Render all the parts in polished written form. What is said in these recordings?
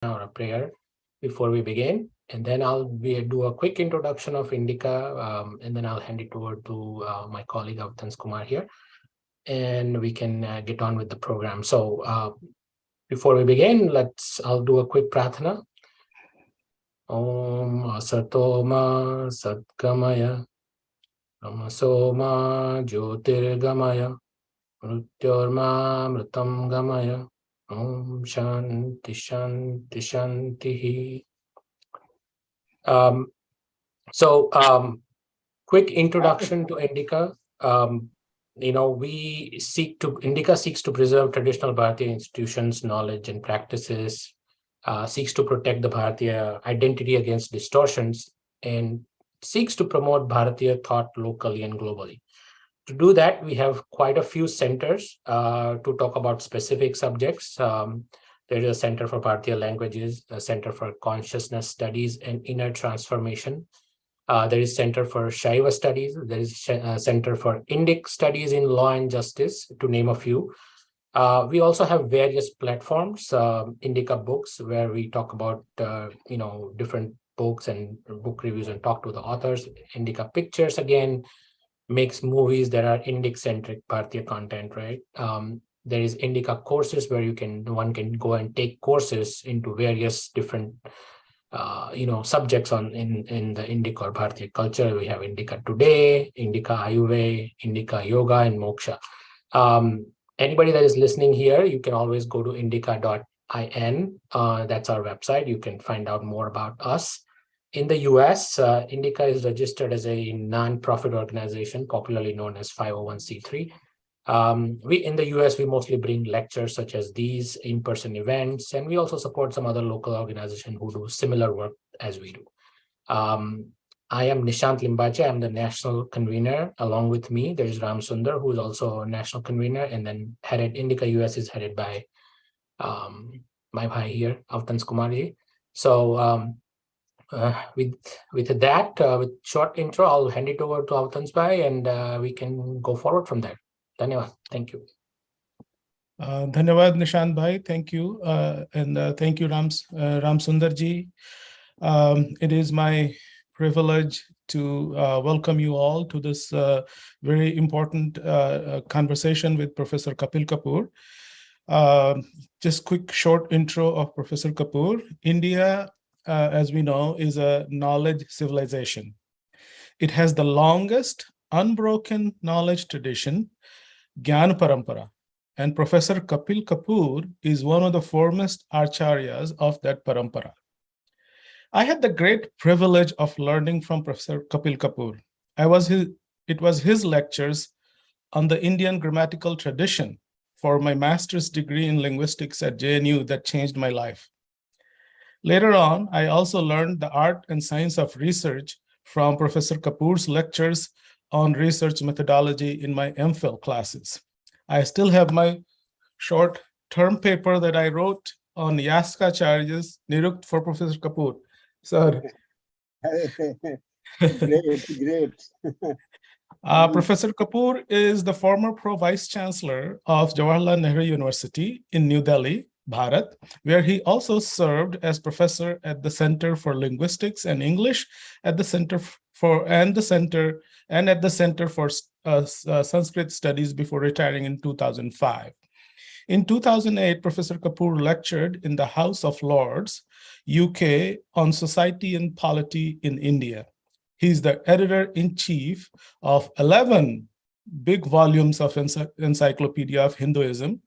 or a prayer before we begin, and then I'll do a quick introduction of Indica, and then I'll hand it over to my colleague Avtans Kumar here, and we can get on with the program. So before we begin, I'll do a quick pratana. Om Asatoma Satgamaya Tamasoma Jyotirgamaya Mrityorma Mritam Gamaya Om Shanti Shanti Shanti. Quick introduction to Indica. Indica seeks to preserve traditional Bharatiya institutions, knowledge, and practices, seeks to protect the Bharatiya identity against distortions, and seeks to promote Bharatiya thought locally and globally. To do that, we have quite a few centers to talk about specific subjects. There is a Center for Bharatiya Languages, a Center for Consciousness Studies and Inner Transformation. There is Center for Shaiva Studies. There is a Center for Indic Studies in Law and Justice, to name a few. We also have various platforms, Indica Books, where we talk about different books and book reviews and talk to the authors. Indica Pictures, again, makes movies that are Indic-centric Bharatiya content, right? There is Indica Courses, where one can go and take courses into various different subjects in the Indic or Bharatiya culture. We have Indica Today, Indica Ayurveda, Indica Yoga, and Moksha. Anybody that is listening here, you can always go to indica.in. That's our website. You can find out more about us. In the US, Indica is registered as a non-profit organization, popularly known as 501c3. In the US, we mostly bring lectures such as these, in-person events, and we also support some other local organizations who do similar work as we do. I am Nishant Limbache. I'm the national convener. Along with me, there is Ram Sundar, who is also a national convener, and then Indica US is headed by my bhai here, Avtans Kumarji. So with short intro, I'll hand it over to Avtans bhai, and we can go forward from there. Dhanyavad. Thank you. Dhanyavad, Nishant bhai. Thank you. And thank you, Ram Sundarji. It is my privilege to welcome you all to this very important conversation with Professor Kapil Kapoor. Just quick short intro of Professor Kapoor. India, as we know, is a knowledge civilization. It has the longest unbroken knowledge tradition, Gyan Parampara. And Professor Kapil Kapoor is one of the foremost acharyas of that parampara. I had the great privilege of learning from Professor Kapil Kapoor. It was his lectures on the Indian grammatical tradition for my master's degree in linguistics at JNU that changed my life. Later on, I also learned the art and science of research from Professor Kapoor's lectures on research methodology in my MPhil classes. I still have my short term paper that I wrote on Yaskacharya's Nirukt for Professor Kapoor. Sir. Great. Professor Kapoor is the former Pro-Vice Chancellor of Jawaharlal Nehru University in New Delhi, Bharat, where he also served as professor at the Center for Linguistics and English at the Center for Sanskrit Studies before retiring in 2005. In 2008, Professor Kapoor lectured in the House of Lords, UK, on society and polity in India. He's the editor-in-chief of 11 big volumes of Encyclopedia of Hinduism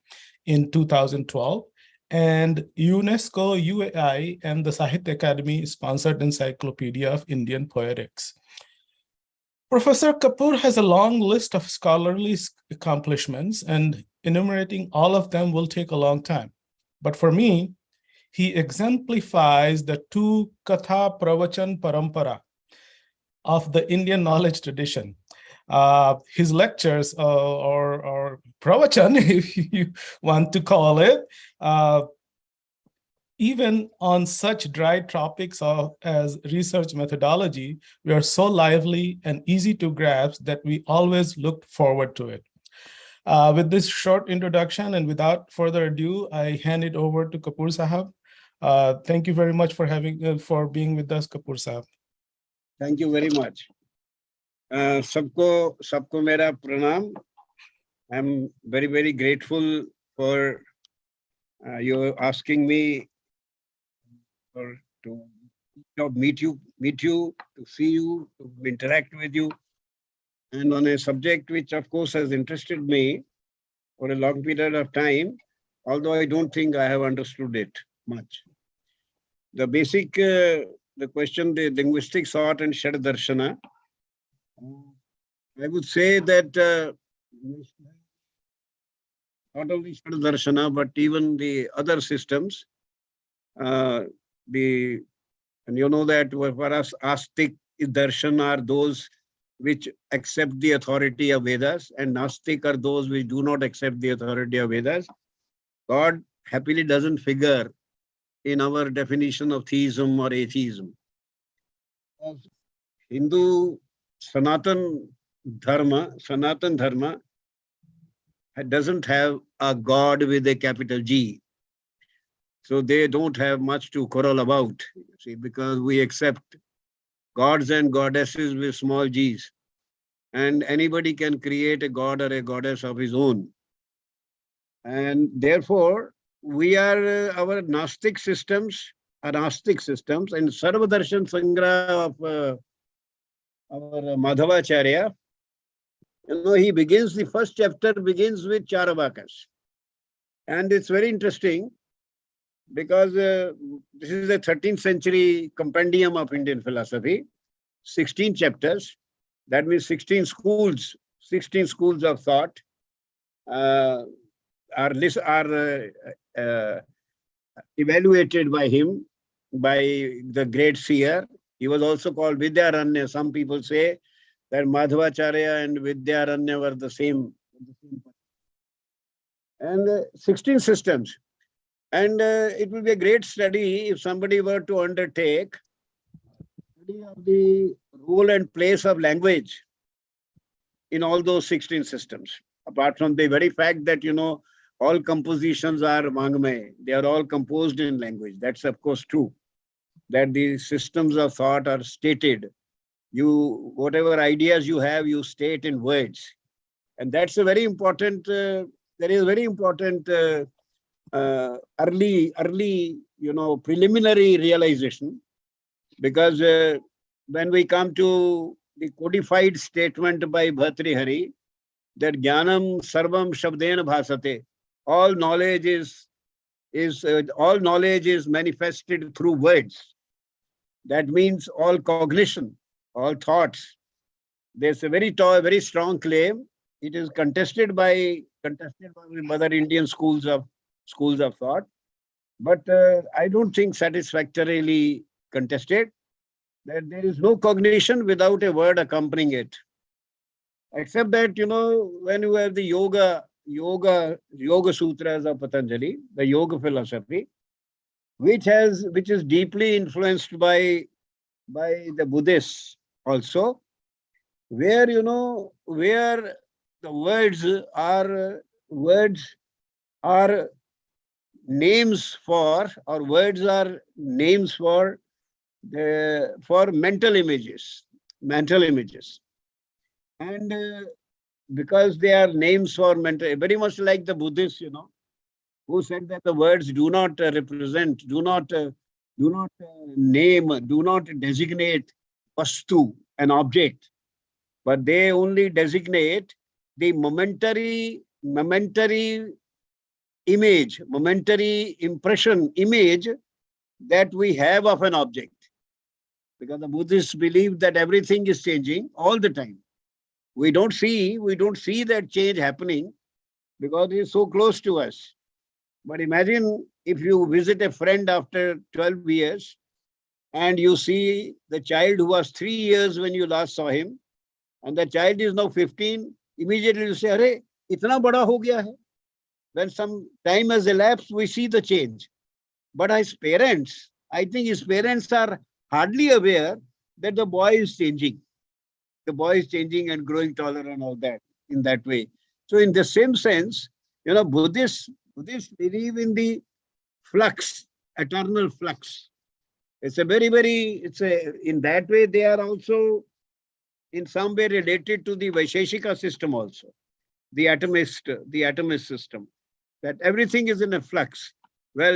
in 2012, and UNESCO, UAI, and the Sahitya Academy sponsored Encyclopedia of Indian Poetics. Professor Kapoor has a long list of scholarly accomplishments, and enumerating all of them will take a long time. But for me, he exemplifies the two Katha Pravachan Parampara of the Indian knowledge tradition. His lectures, or Pravachan, if you want to call it, even on such dry topics as research methodology, we are so lively and easy to grasp that we always look forward to it. With this short introduction and without further ado, I hand it over to Kapoor Sahab. Thank you very much for being with us, Kapoor Sahab. Thank you very much. सबको मेरा प्रणाम. I'm very, very grateful for you asking me to meet you, to see you, to interact with you, and on a subject which, of course, has interested me for a long period of time, although I don't think I have understood it much. The basic, the question, the linguistic thought and Shad Darshana, I would say that not only Shad Darshana, but even the other systems, and you know that for us, Astik Darshan are those which accept the authority of Vedas, and Nastik are those which do not accept the authority of Vedas. God happily doesn't figure in our definition of theism or atheism. Hindu Sanatan Dharma doesn't have a God with a capital G. So they don't have much to quarrel about, see, because we accept gods and goddesses with small g's. And anybody can create a god or a goddess of his own. And therefore, we are our Gnostic systems, and Sarva Darshan Sangra of our Madhavacharya, he begins, the first chapter begins with Charavakas. And it's very interesting because this is the 13th century compendium of Indian philosophy, 16 chapters, that means 16 schools of thought are evaluated by him, by the great seer. He was also called Vidyaranya. Some people say that Madhavacharya and Vidyaranya were the same. And 16 systems. And it will be a great study if somebody were to undertake study of the role and place of language in all those 16 systems. Apart from the very fact that, all compositions are Vangmay, they are all composed in language. That's of course true, that the systems of thought are stated. Whatever ideas you have, you state in words. And that's a very important, early, preliminary realization, because when we come to the codified statement by Bhartrihari, that Jnanam Sarvam Shabdena Bhasate, all knowledge is manifested through words. That means all cognition, all thoughts. There's a very strong claim. It is contested by other Indian schools of thought, but I don't think satisfactorily contested, that there is no cognition without a word accompanying it. Except that, when you have the Yoga Sutras of Patanjali, the yoga philosophy, which is deeply influenced by the Buddhists also, where the words are names for, or words are names for mental images. And because they are names for mental, very much like the Buddhists, who said that the words do not represent, do not name, do not designate vastu, an object, but they only designate the momentary image, momentary image that we have of an object. Because the Buddhists believe that everything is changing all the time. We don't see that change happening because it is so close to us. But imagine if you visit a friend after 12 years and you see the child who was 3 years when you last saw him, and the child is now 15, immediately you say, "Arey, itna bada ho gaya hai." When some time has elapsed, we see the change. But as parents, I think his parents are hardly aware that the boy is changing. The boy is changing and growing taller and all that in that way. So in the same sense, Buddhists believe in the flux eternal flux. It's a in that way, they are also in some way related to the Vaisheshika system also, the atomist system, that everything is in a flux. Well,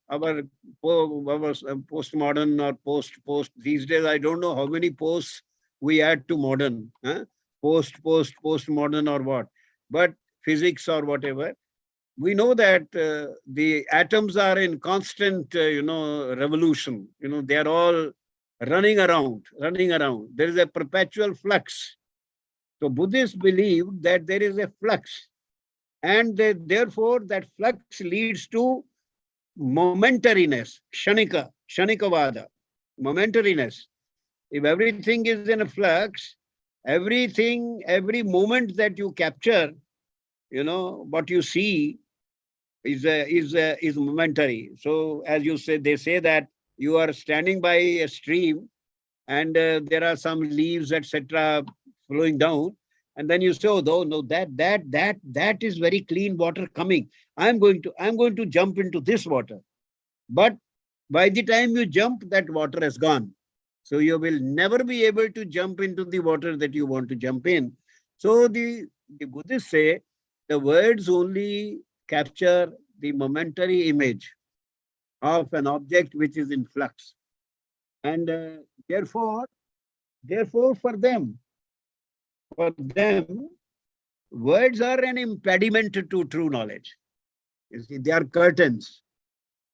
our postmodern or post these days, I don't know how many posts we add to modern, huh? Postmodern or what, but physics or whatever. We know that the atoms are in constant, revolution. They are all running around. There is a perpetual flux. So Buddhists believe that there is a flux, and therefore that flux leads to momentariness, shanikavada, momentariness. If everything is in a flux, every moment that you capture, what you see is momentary. So as you say, they say that you are standing by a stream, and there are some leaves, etc., flowing down, and then you say, oh no, that is very clean water coming. I'm going to jump into this water. But by the time you jump, that water has gone. So you will never be able to jump into the water that you want to jump in. So the Buddhists say the words only capture the momentary image of an object which is in flux. And therefore, for them, words are an impediment to true knowledge. You see, they are curtains.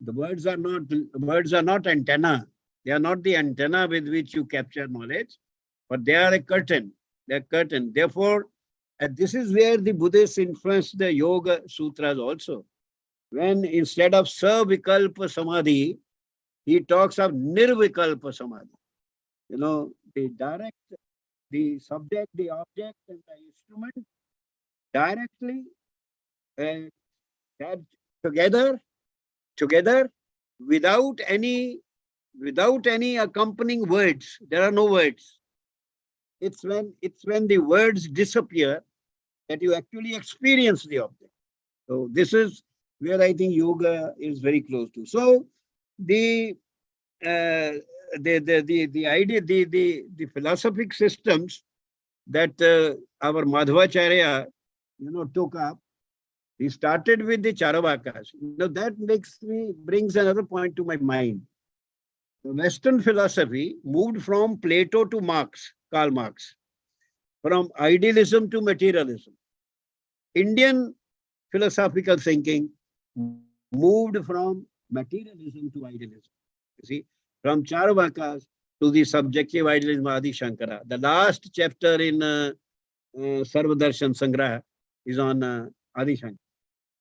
The words are not antenna. They are not the antenna with which you capture knowledge, but they are a curtain. They are curtain. Therefore, this is where the Buddhists influenced the Yoga Sutras also. When instead of Savikalpa Samadhi, he talks of Nirvikalpa Samadhi. The subject, the object, and the instrument directly had together without any accompanying words. There are no words. It's when the words disappear that you actually experience the object. So this is where I think yoga is very close to. So the idea, the philosophic systems that our Madhvacharya, took up. He started with the Charavakas. That brings another point to my mind. The Western philosophy moved from Plato to Karl Marx, from idealism to materialism. Indian philosophical thinking moved from materialism to idealism. You see, from Charavakas to the subjective idealism Adi Shankara. The last chapter in Sarva Darshan Sangraha is on Adi Shankara.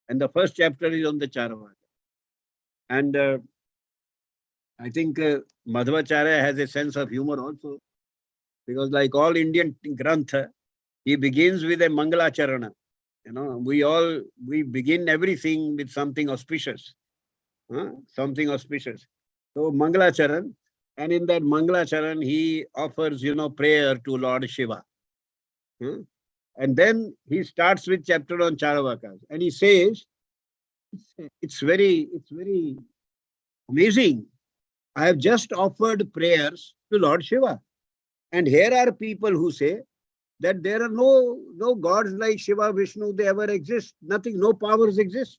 And the first chapter is on the Charavaka. And I think Madhvacharya has a sense of humor also, because like all Indian Grantha, he begins with a Mangalacharana. We begin everything with something auspicious. Something auspicious. So Mangalacharan, and in that Mangalacharan, he offers, prayer to Lord Shiva. And then he starts with chapter on Charavakas, and he says, it's very amazing. I have just offered prayers to Lord Shiva. And here are people who say that there are no gods like Shiva, Vishnu, they ever exist. Nothing, no powers exist.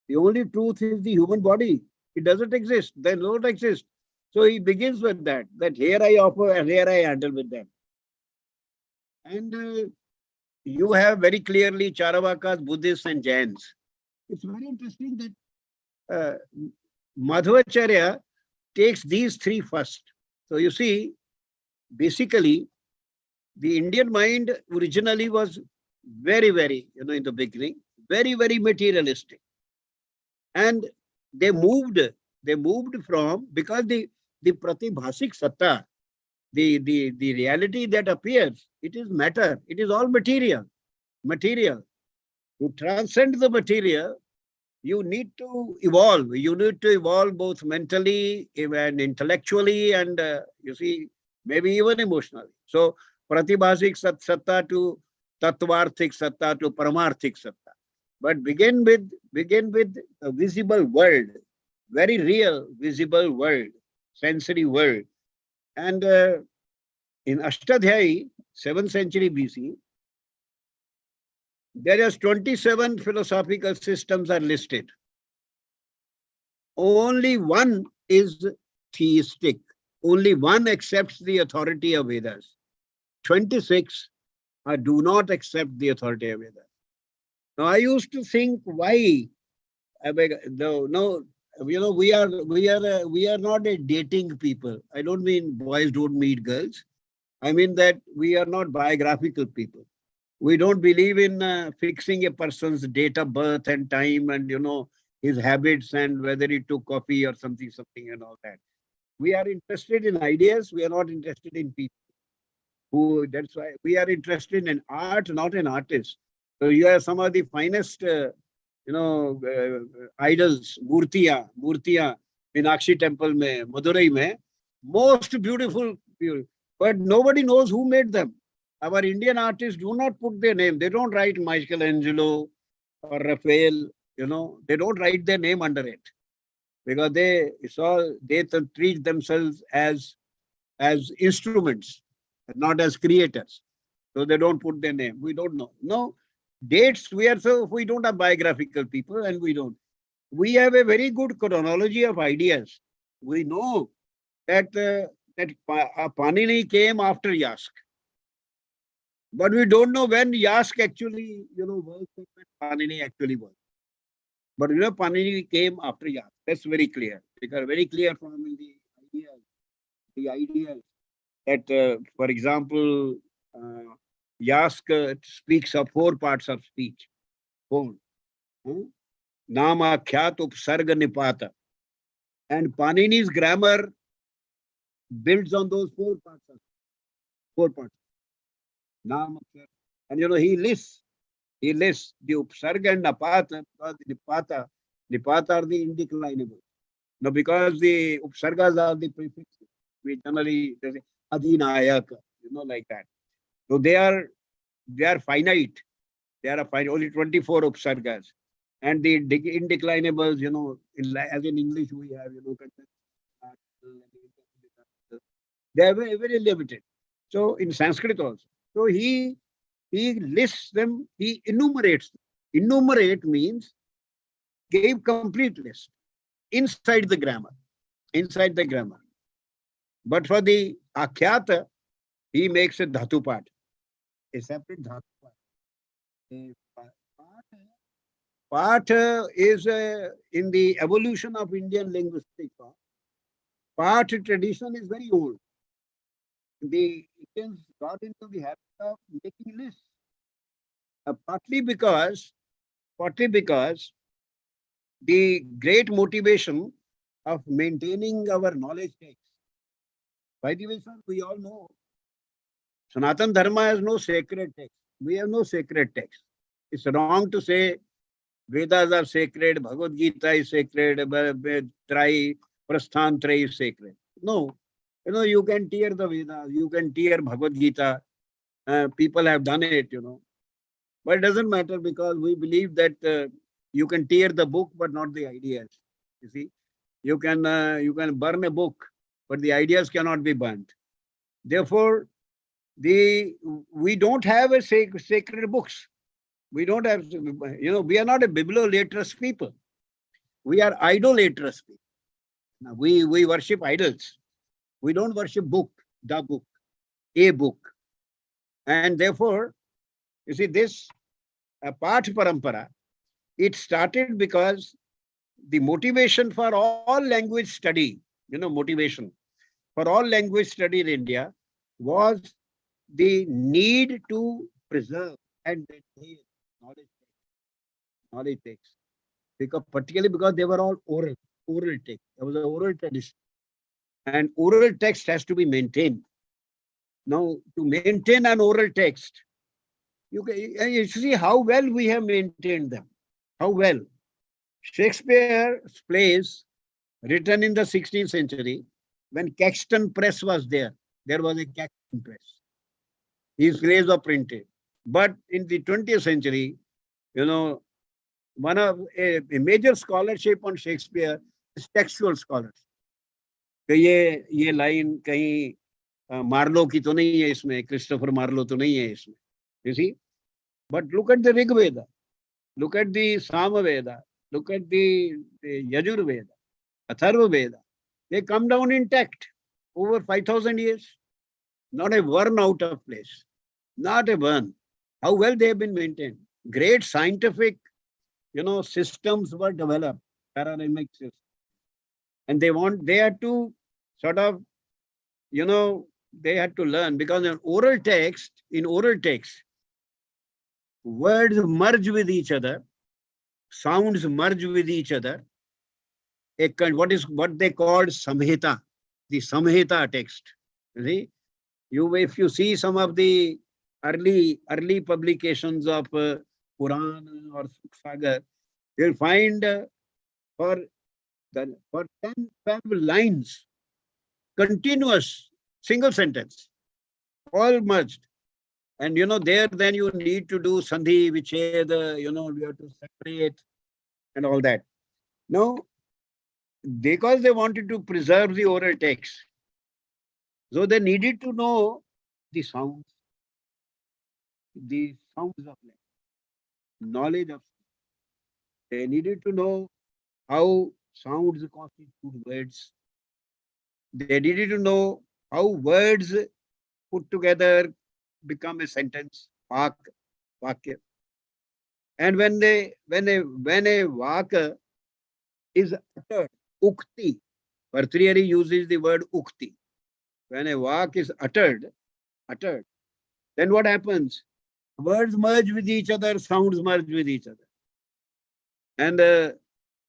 The only truth is the human body. It doesn't exist. They don't exist. So he begins with that here I offer and here I handle with them. And you have very clearly Charavakas, Buddhists and Jains. It's very interesting that Madhvacharya takes these three first. So you see, basically, the Indian mind originally was very, in the beginning, very, materialistic. And they moved from, because the pratibhasik satta, the reality that appears, it is matter, it is all material. To transcend the material, you need to evolve. You need to evolve both mentally and intellectually, and you see, maybe even emotionally. So pratibhasik satta to tattvarthik satta to paramarthik satta. But begin with a visible world, very real, visible world, sensory world. And in Ashtadhyayi, 7th century BC, there is 27 philosophical systems are listed. Only one is theistic. Only one accepts the authority of Vedas. 26 do not accept the authority of Vedas. Now, I used to think why. No, we are not a dating people. I don't mean boys don't meet girls. I mean that we are not biographical people. We don't believe in fixing a person's date of birth and time and his habits and whether he took coffee or something and all that. We are interested in ideas. We are not interested in people. That's why we are interested in art, not in artists. So you have some of the finest, idols, Murtiya, Meenakshi temple, Madurai, most beautiful, but nobody knows who made them. Our Indian artists do not put their name. They don't write Michelangelo or Raphael. They don't write their name under it because they treat themselves as instruments, not as creators. So they don't put their name. We don't know. No dates. We don't have biographical people, and we don't. We have a very good chronology of ideas. We know that Panini came after Yask. But we don't know when Yask actually, worked and when Panini actually worked. But Panini came after Yask. That's very clear. Because very clear from the ideas that, for example, Yask speaks of 4 parts of speech. 4. Nama, Khyat, Upsarga, Nipata. And Panini's grammar builds on those 4 parts. 4 parts. Nama, Khyat. And he lists the Upsarga and Nipata because the Nipata are the indeclinable. Now, because the Upsargas are the prefixes, we generally say Adhinayak, like that. So they are finite. They are only 24 Upsargas. And the indeclinables, as in English we have, they are very, very limited. So in Sanskrit also. So he lists them, he enumerates them. Enumerate means gave complete list inside the grammar. But for the Akhyata, he makes a dhatu part, a separate dhatu part. Part is in the evolution of Indian linguistic thought. Part tradition is very old. The Indians got into the habit of making lists, partly because the great motivation of maintaining our knowledge text. By the way, sir, we all know Sanatan Dharma has no sacred text. We have no sacred text. It's wrong to say Vedas are sacred, Bhagavad Gita is sacred, Prasthantra is sacred. No. You can tear the Vedas, you can tear Bhagavad Gita. People have done it, But it doesn't matter because we believe that you can tear the book, but not the ideas. You see, you can burn a book, but the ideas cannot be burnt. Therefore, we don't have a sacred books. We don't have, we are not a bibliolatrous people. We are idolatrous people. Now, we worship idols. We don't worship the book, a book. And therefore, you see, this Path Parampara, it started because the motivation for all language study, motivation for all language study in India was the need to preserve and maintain knowledge texts. Particularly because they were all oral text. There was an oral tradition. And oral text has to be maintained. Now, to maintain an oral text, you see how well we have maintained them. How well. Shakespeare's plays written in the 16th century, when Caxton Press was there was a Caxton Press. His plays were printed. But in the 20th century, one of a major scholarship on Shakespeare textual scholars. कि ये line कहीं Marlowe की तो नहीं है इसमें, Christopher Marlowe तो नहीं है इसमें. You see? But look at the Rig Veda, look at the Sama Veda, look at the Yajur Veda, Atharva Veda. They come down intact over 5,000 years. Not a worm out of place. Not a one. How well they have been maintained. Great scientific, systems were developed, paradigmic systems. And they had to sort of, they had to learn, because in oral text, words merge with each other, sounds merge with each other. What they called samhita, the samhita text. You see? If you see some of the early publications of Puran or Sagar, you'll find for 10, 12 lines, continuous, single sentence, all merged. And there then you need to do sandhi, vicheda, you have to separate and all that. Now, because they wanted to preserve the oral text, so they needed to know the sounds of language, knowledge of. They needed to know how sounds constitute words. They needed to know how words put together become a sentence, vakya. And when a vaka is uttered, ukti, Bhartrihari uses the word ukti. When a vak is uttered, then what happens? Words merge with each other, sounds merge with each other. And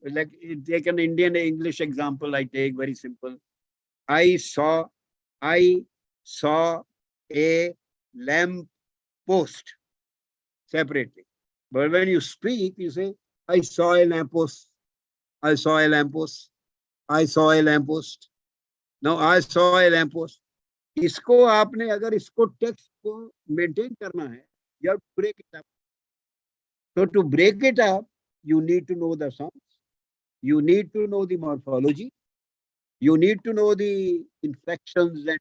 like take an Indian English example, I take very simple. I saw a lamp post separately. But when you speak, you say, I saw a lamp post. I saw a lamp post. I saw a lamp post. Now I saw a lamp post. इसको आपने अगर इसको text को maintain करना है, you have to break it up. So to break it up, you need to know the sounds, you need to know the morphology, you need to know the inflections and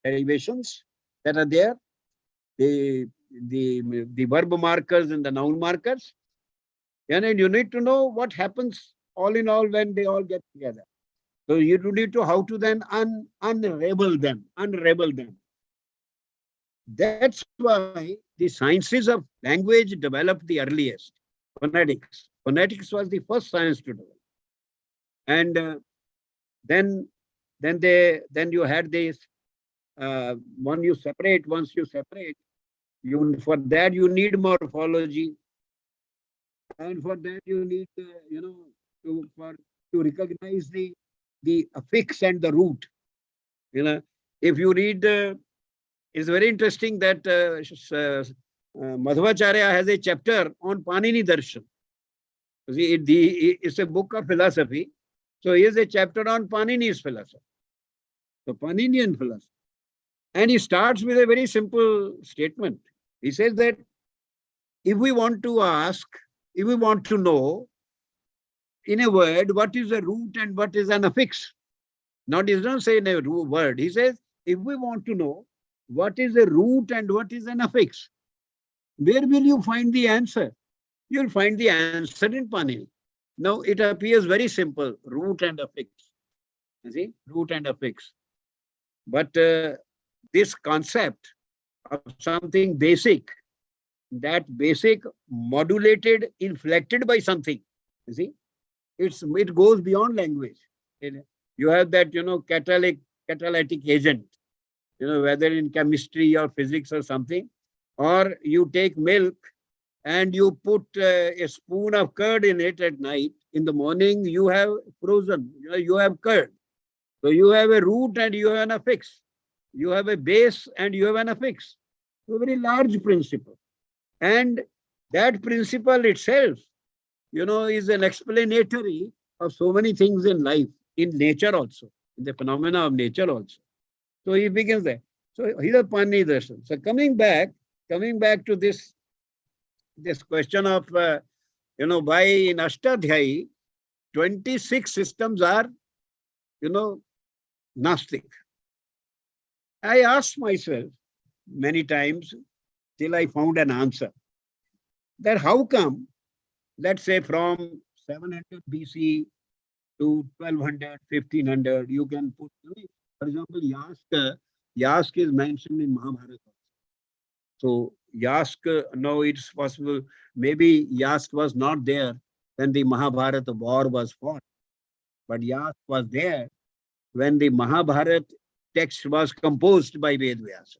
derivations that are there, the verb markers and the noun markers, and then you need to know what happens all in all when they all get together. So you need to how to then unravel them. That's why the sciences of language developed the earliest. Phonetics was the first science to develop. And then you had this once you separate, for that you need morphology, and for that you need to recognize the affix and the root. If you read, it's very interesting that Madhvacharya has a chapter on Panini Darshan. See, it's a book of philosophy. So he has a chapter on Panini's philosophy, the Paninian philosophy. And he starts with a very simple statement. He says that if we want to know in a word what is a root and what is an affix, he doesn't say in a word. He says, if we want to know what is a root and what is an affix, where will you find the answer? You'll find the answer in Panini. Now it appears very simple, root and affix. You see, root and affix. But this concept of something basic, that basic modulated, inflected by something, you see, it goes beyond language. You have that, catalytic agent, whether in chemistry or physics or something, or you take milk and you put a spoon of curd in it at night. In the morning, you have frozen, you have curd. So you have a root and you have an affix. You have a base and you have an affix. So a very large principle. And that principle itself, is an explanatory of so many things in life, in nature also, in the phenomena of nature also. So he begins there. So here's a Panini Darshan. So coming back to this question of, why in Ashtadhyayi, 26 systems are, Gnostic. I asked myself many times till I found an answer that how come, let's say from 700 BC to 1200, 1500, you can put, for example, Yask is mentioned in Mahabharata. So Yask, no, it's possible, maybe Yask was not there when the Mahabharata war was fought, but Yask was there when the Mahabharata text was composed by Vedvyasa.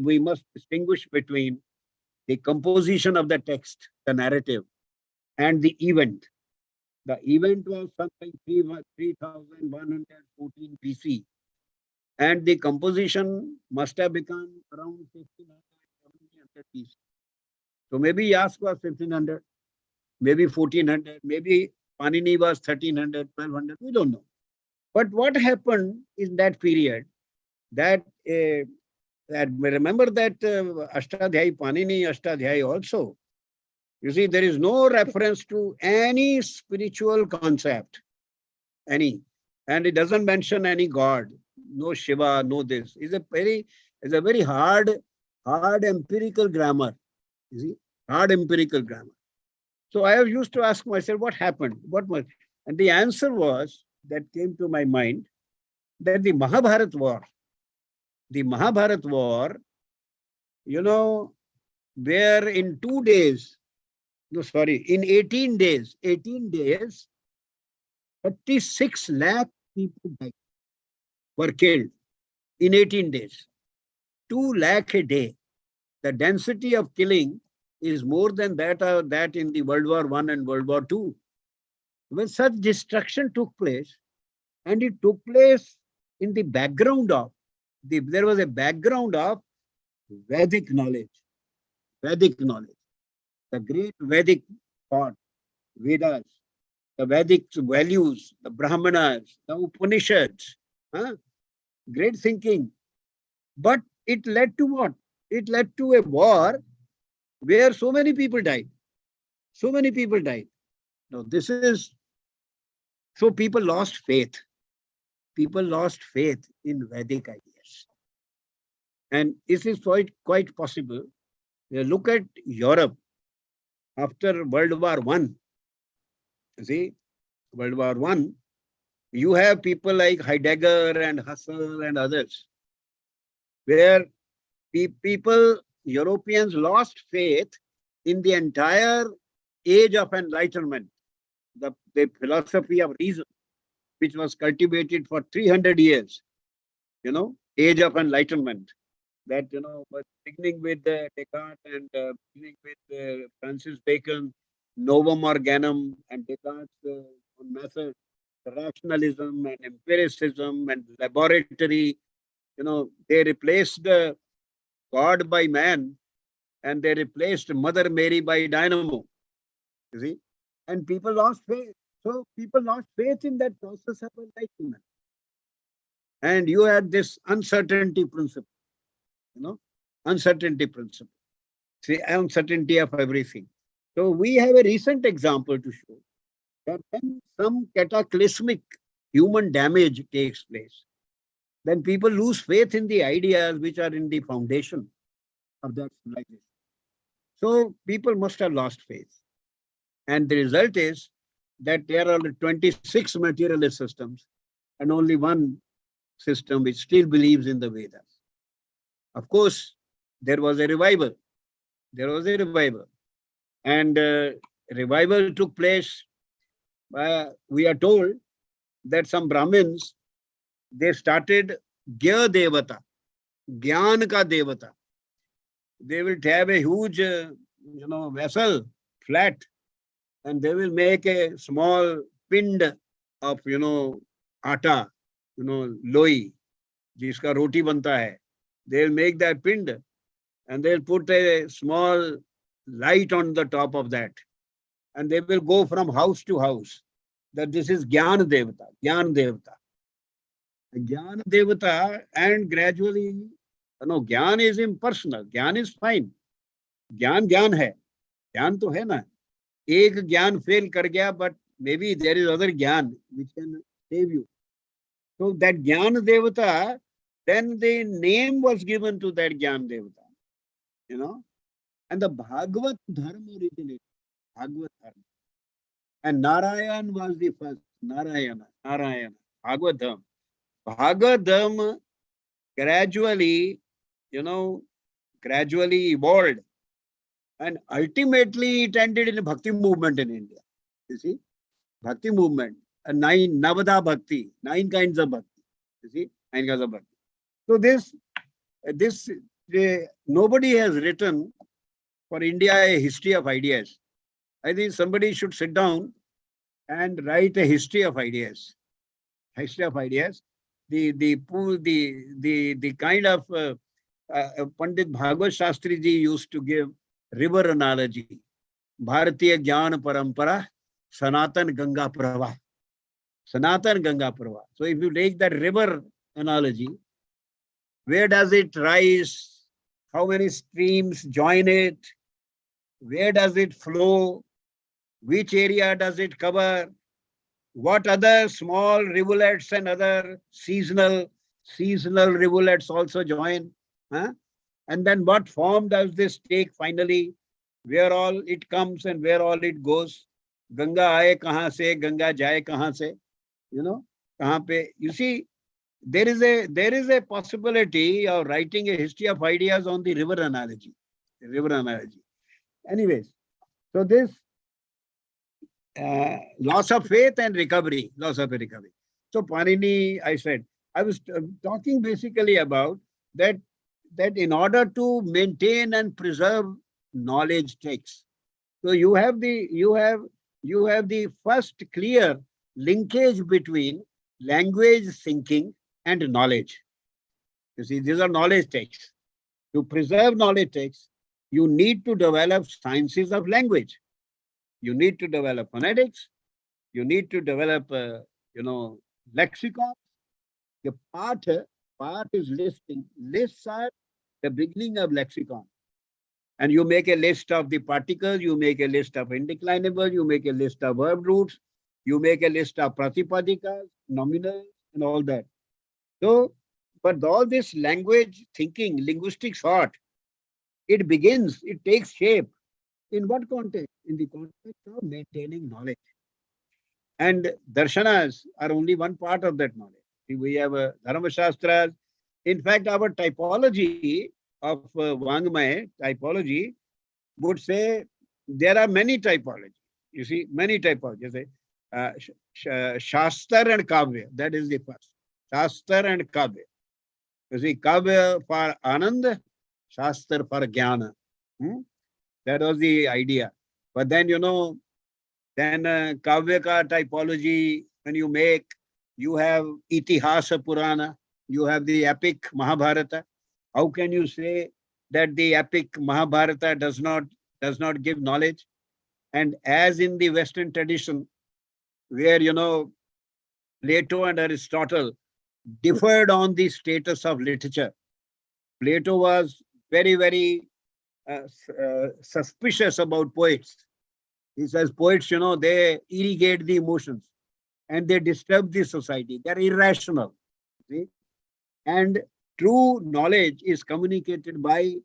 We must distinguish between the composition of the text, the narrative, and the event. The event was something 3114 BC, and the composition must have become around 1500 BC. So maybe Yask was 1500, maybe 1400, maybe Panini was 1300, 1200, we don't know. But what happened in that period, that remember that Ashtadhyayi, Panini Ashtadhyayi also, you see, there is no reference to any spiritual concept, any, and it doesn't mention any god, no Shiva, no this. It's a very hard empirical grammar. You see, hard empirical grammar. So I have used to ask myself, what happened? And the answer was, that came to my mind, that the Mahabharata war, where in 2 days, in 18 days, 36 lakh people died, were killed in 18 days. 2 lakh a day. The density of killing is more than that in the World War I and World War II. When such destruction took place, and it took place in the background of, there was a background of Vedic knowledge. The great Vedic thought, Vedas, the Vedic values, the Brahmanas, the Upanishads, great thinking. But it led to what? It led to a war where so many people died. Now so people lost faith. People lost faith in Vedic ideas. And this is quite possible. Look at Europe after World War I. See, World War I, you have people like Heidegger and Husserl and others, where Europeans lost faith in the entire age of enlightenment, the philosophy of reason, which was cultivated for 300 years, age of enlightenment, that, was beginning with Descartes and beginning with Francis Bacon, Novum Organum, and Descartes' method, rationalism and empiricism and laboratory. They replaced God by man, and they replaced Mother Mary by dynamo. You see? And people lost faith. So people lost faith in that process of enlightenment. And you had this uncertainty principle, uncertainty principle. See, uncertainty of everything. So we have a recent example to show that when some cataclysmic human damage takes place, then people lose faith in the ideas which are in the foundation of that civilization. So people must have lost faith. And the result is that there are 26 materialist systems and only one system which still believes in the Vedas. Of course, there was a revival. And revival took place. We are told that some Brahmins, they started Gya Devata, Gyan ka Devata. They will have a huge, vessel, flat, and they will make a small pind of, atta, loi, jiska roti banta hai. They'll make that pind and they'll put a small light on the top of that. And they will go from house to house. That this is Gyan Devata, Gyan Devata. Gyan Devata, and gradually, Gyan is impersonal. Gyan is fine. Gyan hai. Gyan to hai na. Ek Gyan fail kar gaya, but maybe there is other Gyan which can save you. So that Gyan Devata, then the name was given to that Gyan Devata, you know. And the Bhagavad Dharma originated, Bhagavad Dharma. And Narayan was the first, Narayana, Bhagavad Dharma. Bhagavad Dharma gradually, gradually evolved. And ultimately it ended in a bhakti movement in India. You see, bhakti movement, Navada Bhakti, 9 kinds of bhakti. You see, 9 kinds of bhakti. So nobody has written for India a history of ideas. I think somebody should sit down and write a history of ideas. History of ideas. The kind of Pandit Bhagavad Shastri ji used to give river analogy. Bharatiya Jnana Parampara, Sanatan Ganga Prava. Sanatan Ganga Prava. So if you take that river analogy, where does it rise? How many streams join it? Where does it flow? Which area does it cover? What other small rivulets and other seasonal rivulets also join? Huh? And then what form does this take finally? Where all it comes and where all it goes? Ganga aaye kahan se, Ganga jaye kahan se? You know, kahan pe? You see, there is a possibility of writing a history of ideas on the river analogy. Anyways, so this loss of faith and recovery, So Panini, I said, I was talking basically about that in order to maintain and preserve knowledge takes. So you have the first clear linkage between language thinking and knowledge. You see, these are knowledge takes. To preserve knowledge takes, you need to develop sciences of language. You need to develop phonetics. You need to develop, lexicon. The part is listing. Lists are the beginning of lexicon. And you make a list of the particles, you make a list of indeclinable, you make a list of verb roots, you make a list of pratipadikas, nominals, and all that. So, but all this language thinking, linguistic thought, it takes shape. In what context? In the context of maintaining knowledge. And darshanas are only one part of that knowledge. We have Dharma Shastras. In fact, our typology of Vangmay, typology, would say there are many typologies. You see, many typologies. Shastra and Kavya, that is the first. Shastra and Kavya. You see, Kavya for Anand, Shastra for Jnana. That was the idea. But then, Kavya ka typology, when you make, you have Itihasa Purana, you have the epic Mahabharata. How can you say that the epic Mahabharata does not give knowledge? And as in the Western tradition, where, Plato and Aristotle differed on the status of literature. Plato was very, very suspicious about poets. He says poets, they irrigate the emotions and they disturb the society. They're irrational. See? And true knowledge is communicated by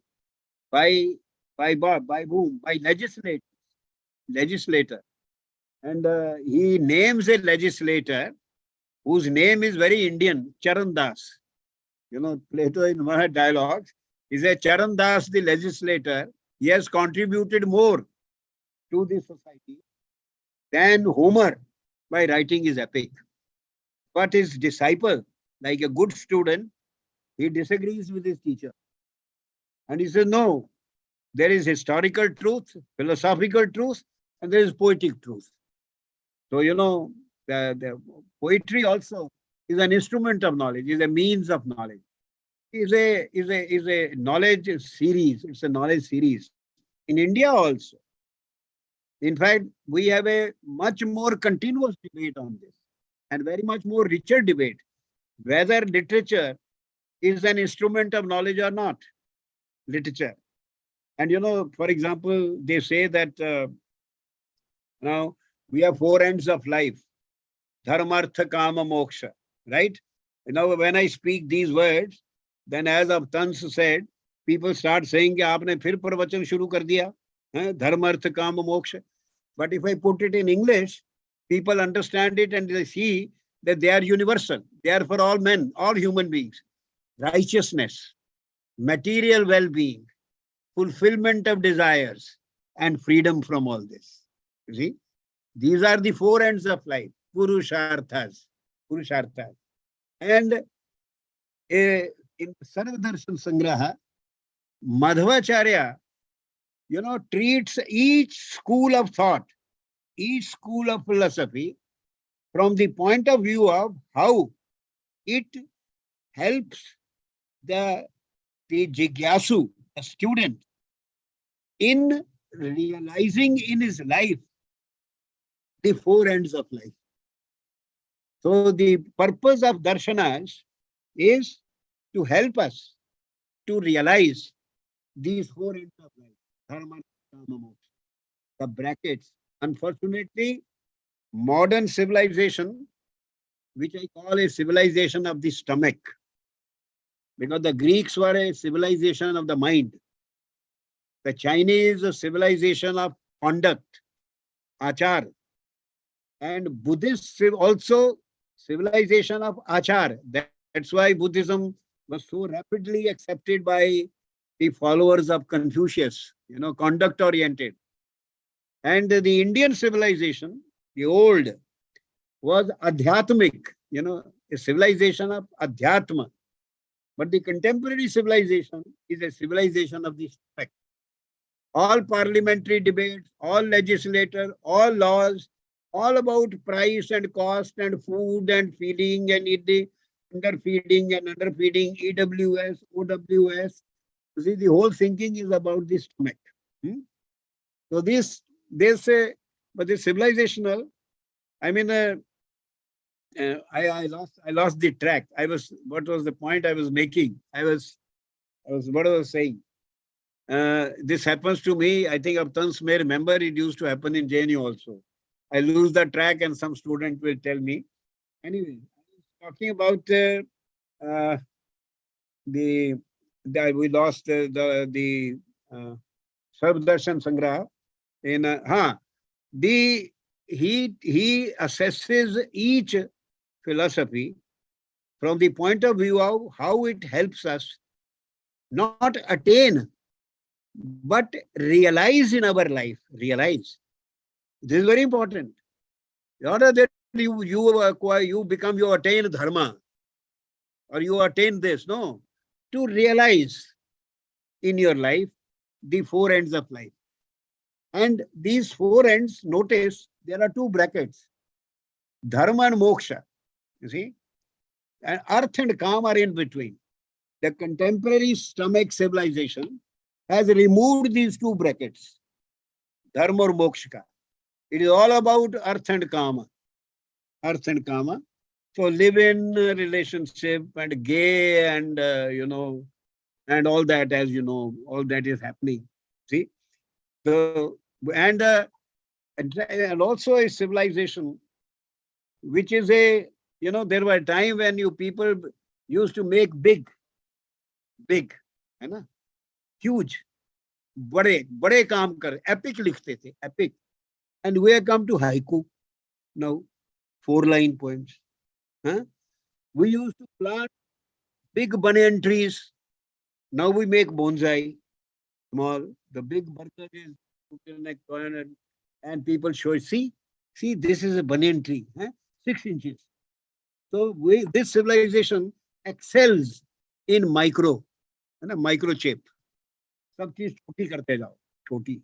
whom? By legislator. And he names a legislator whose name is very Indian, Charan Das. Plato in one of his dialogues, he says Charan Das, the legislator, he has contributed more to the society than Homer by writing his epic. But his disciple, like a good student, he disagrees with his teacher. And he says, no, there is historical truth, philosophical truth, and there is poetic truth. So, the poetry also is an instrument of knowledge, is a means of knowledge. Is a knowledge series. It's a knowledge series. In India also. In fact, we have a much more continuous debate on this and very much more richer debate, whether literature is an instrument of knowledge or not. Literature. And, for example, they say that now We have four ends of life. Dharma, artha, kama, moksha. Right? Now, when I speak these words, then as Tans said, people start saying, aapne phir pravachan shuru kar diya. Dharma, artha, kama, moksha. But if I put it in English, people understand it and they see that they are universal. They are for all men, all human beings. Righteousness, material well-being, fulfillment of desires, and freedom from all this. You see, these are the four ends of life. Purusharthas. Purusharthas. And in Shad Darshana Sangraha, Madhvacharya, treats each school of thought, each school of philosophy from the point of view of how it helps the jigyasu, the student, in realizing in his life the four ends of life. So the purpose of darshanas is to help us to realize these four ends of life. Dharma, kama, moksha. The brackets. Unfortunately, modern civilization, which I call a civilization of the stomach, because the Greeks were a civilization of the mind. The Chinese a civilization of conduct, achar, and Buddhists also civilization of achar. That's why Buddhism was so rapidly accepted by the followers of Confucius, conduct oriented. And the Indian civilization, the old, was adhyatmic, a civilization of adhyatma. But the contemporary civilization is a civilization of the stomach. All parliamentary debates, all legislature, all laws, all about price and cost and food and feeding and eating, underfeeding and underfeeding, EWS, OWS. You see, the whole thinking is about the stomach. So this, they say, but the civilizational, I mean, I lost the track. What was the point I was making? What I was saying. This happens to me. I think Abtans may remember it used to happen in JNU also. I lose the track and some student will tell me. Anyway, I was talking about we lost the Shad Darshana Sangraha. He assesses each philosophy from the point of view of how it helps us not attain, but realize in our life. Realize. This is very important. Not that you become, you attain dharma, or you attain this. No. To realize in your life the four ends of life. And these four ends, notice there are two brackets. Dharma and moksha. You see? And arth and kama are in between. The contemporary stomach civilization has removed these two brackets. Dharma or moksha. It is all about arth and kama. Arth and kama. So live in relationship and gay and, and all that, as you know, all that is happening. See? So, and also a civilization, which is there were a time when people used to make big, huge, bade kaam kar, epic likhte the, epic. And we have come to haiku now, 4-line poems. We used to plant big banyan trees. Now we make bonsai, small. The big burger is like and people show, see, this is a banyan tree, 6 inches. So this civilization excels in microchip. सब चीज छोटी करते जाओ, छोटी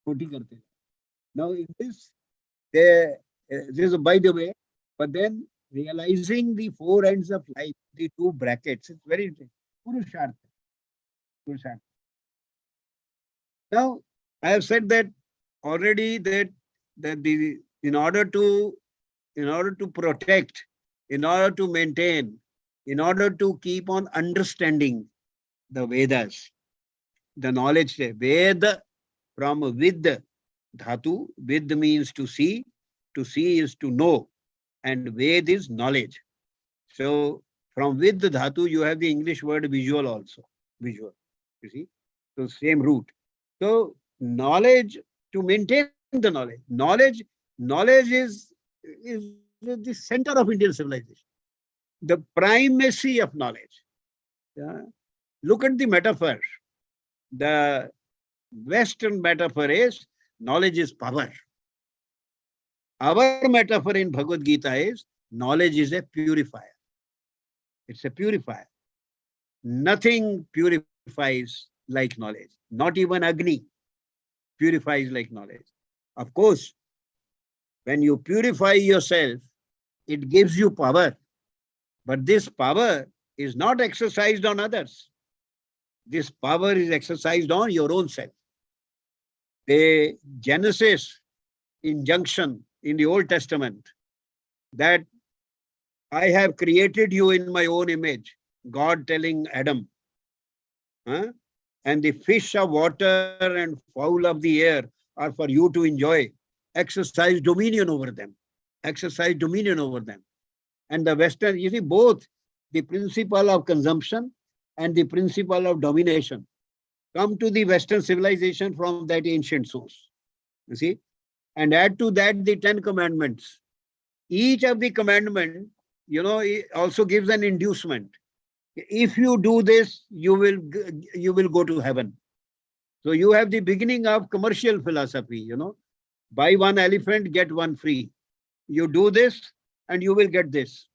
करते जाओ. Now in this, this is by the way, but then realizing the four ends of life, the two brackets, it's very interesting. Purushartha. Now I have said that already that in order to protect, in order to maintain, in order to keep on understanding the Vedas, the knowledge, Veda from vid dhatu, vid means to see, To see is to know. And Ved is knowledge. So from Vid Dhatu, you have the English word visual also. Visual. You see? So same root. So knowledge, to maintain the knowledge is the center of Indian civilization. The primacy of knowledge. Yeah. Look at the metaphor. The Western metaphor is knowledge is power. Our metaphor in Bhagavad Gita is knowledge is a purifier. It's a purifier. Nothing purifies like knowledge. Not even Agni purifies like knowledge. Of course, when you purify yourself, it gives you power. But this power is not exercised on others. This power is exercised on your own self. The Genesis injunction in the Old Testament that I have created you in my own image, God telling Adam, and the fish of water and fowl of the air are for you to enjoy. Exercise dominion over them. Exercise dominion over them. And the Western, you see, both the principle of consumption and the principle of domination come to the Western civilization from that ancient source. You see? And add to that the 10 commandments. Each of the commandment, it also gives an inducement. If you do this, you will go to heaven. So you have the beginning of commercial philosophy, buy one elephant, get one free. You do this and you will get this.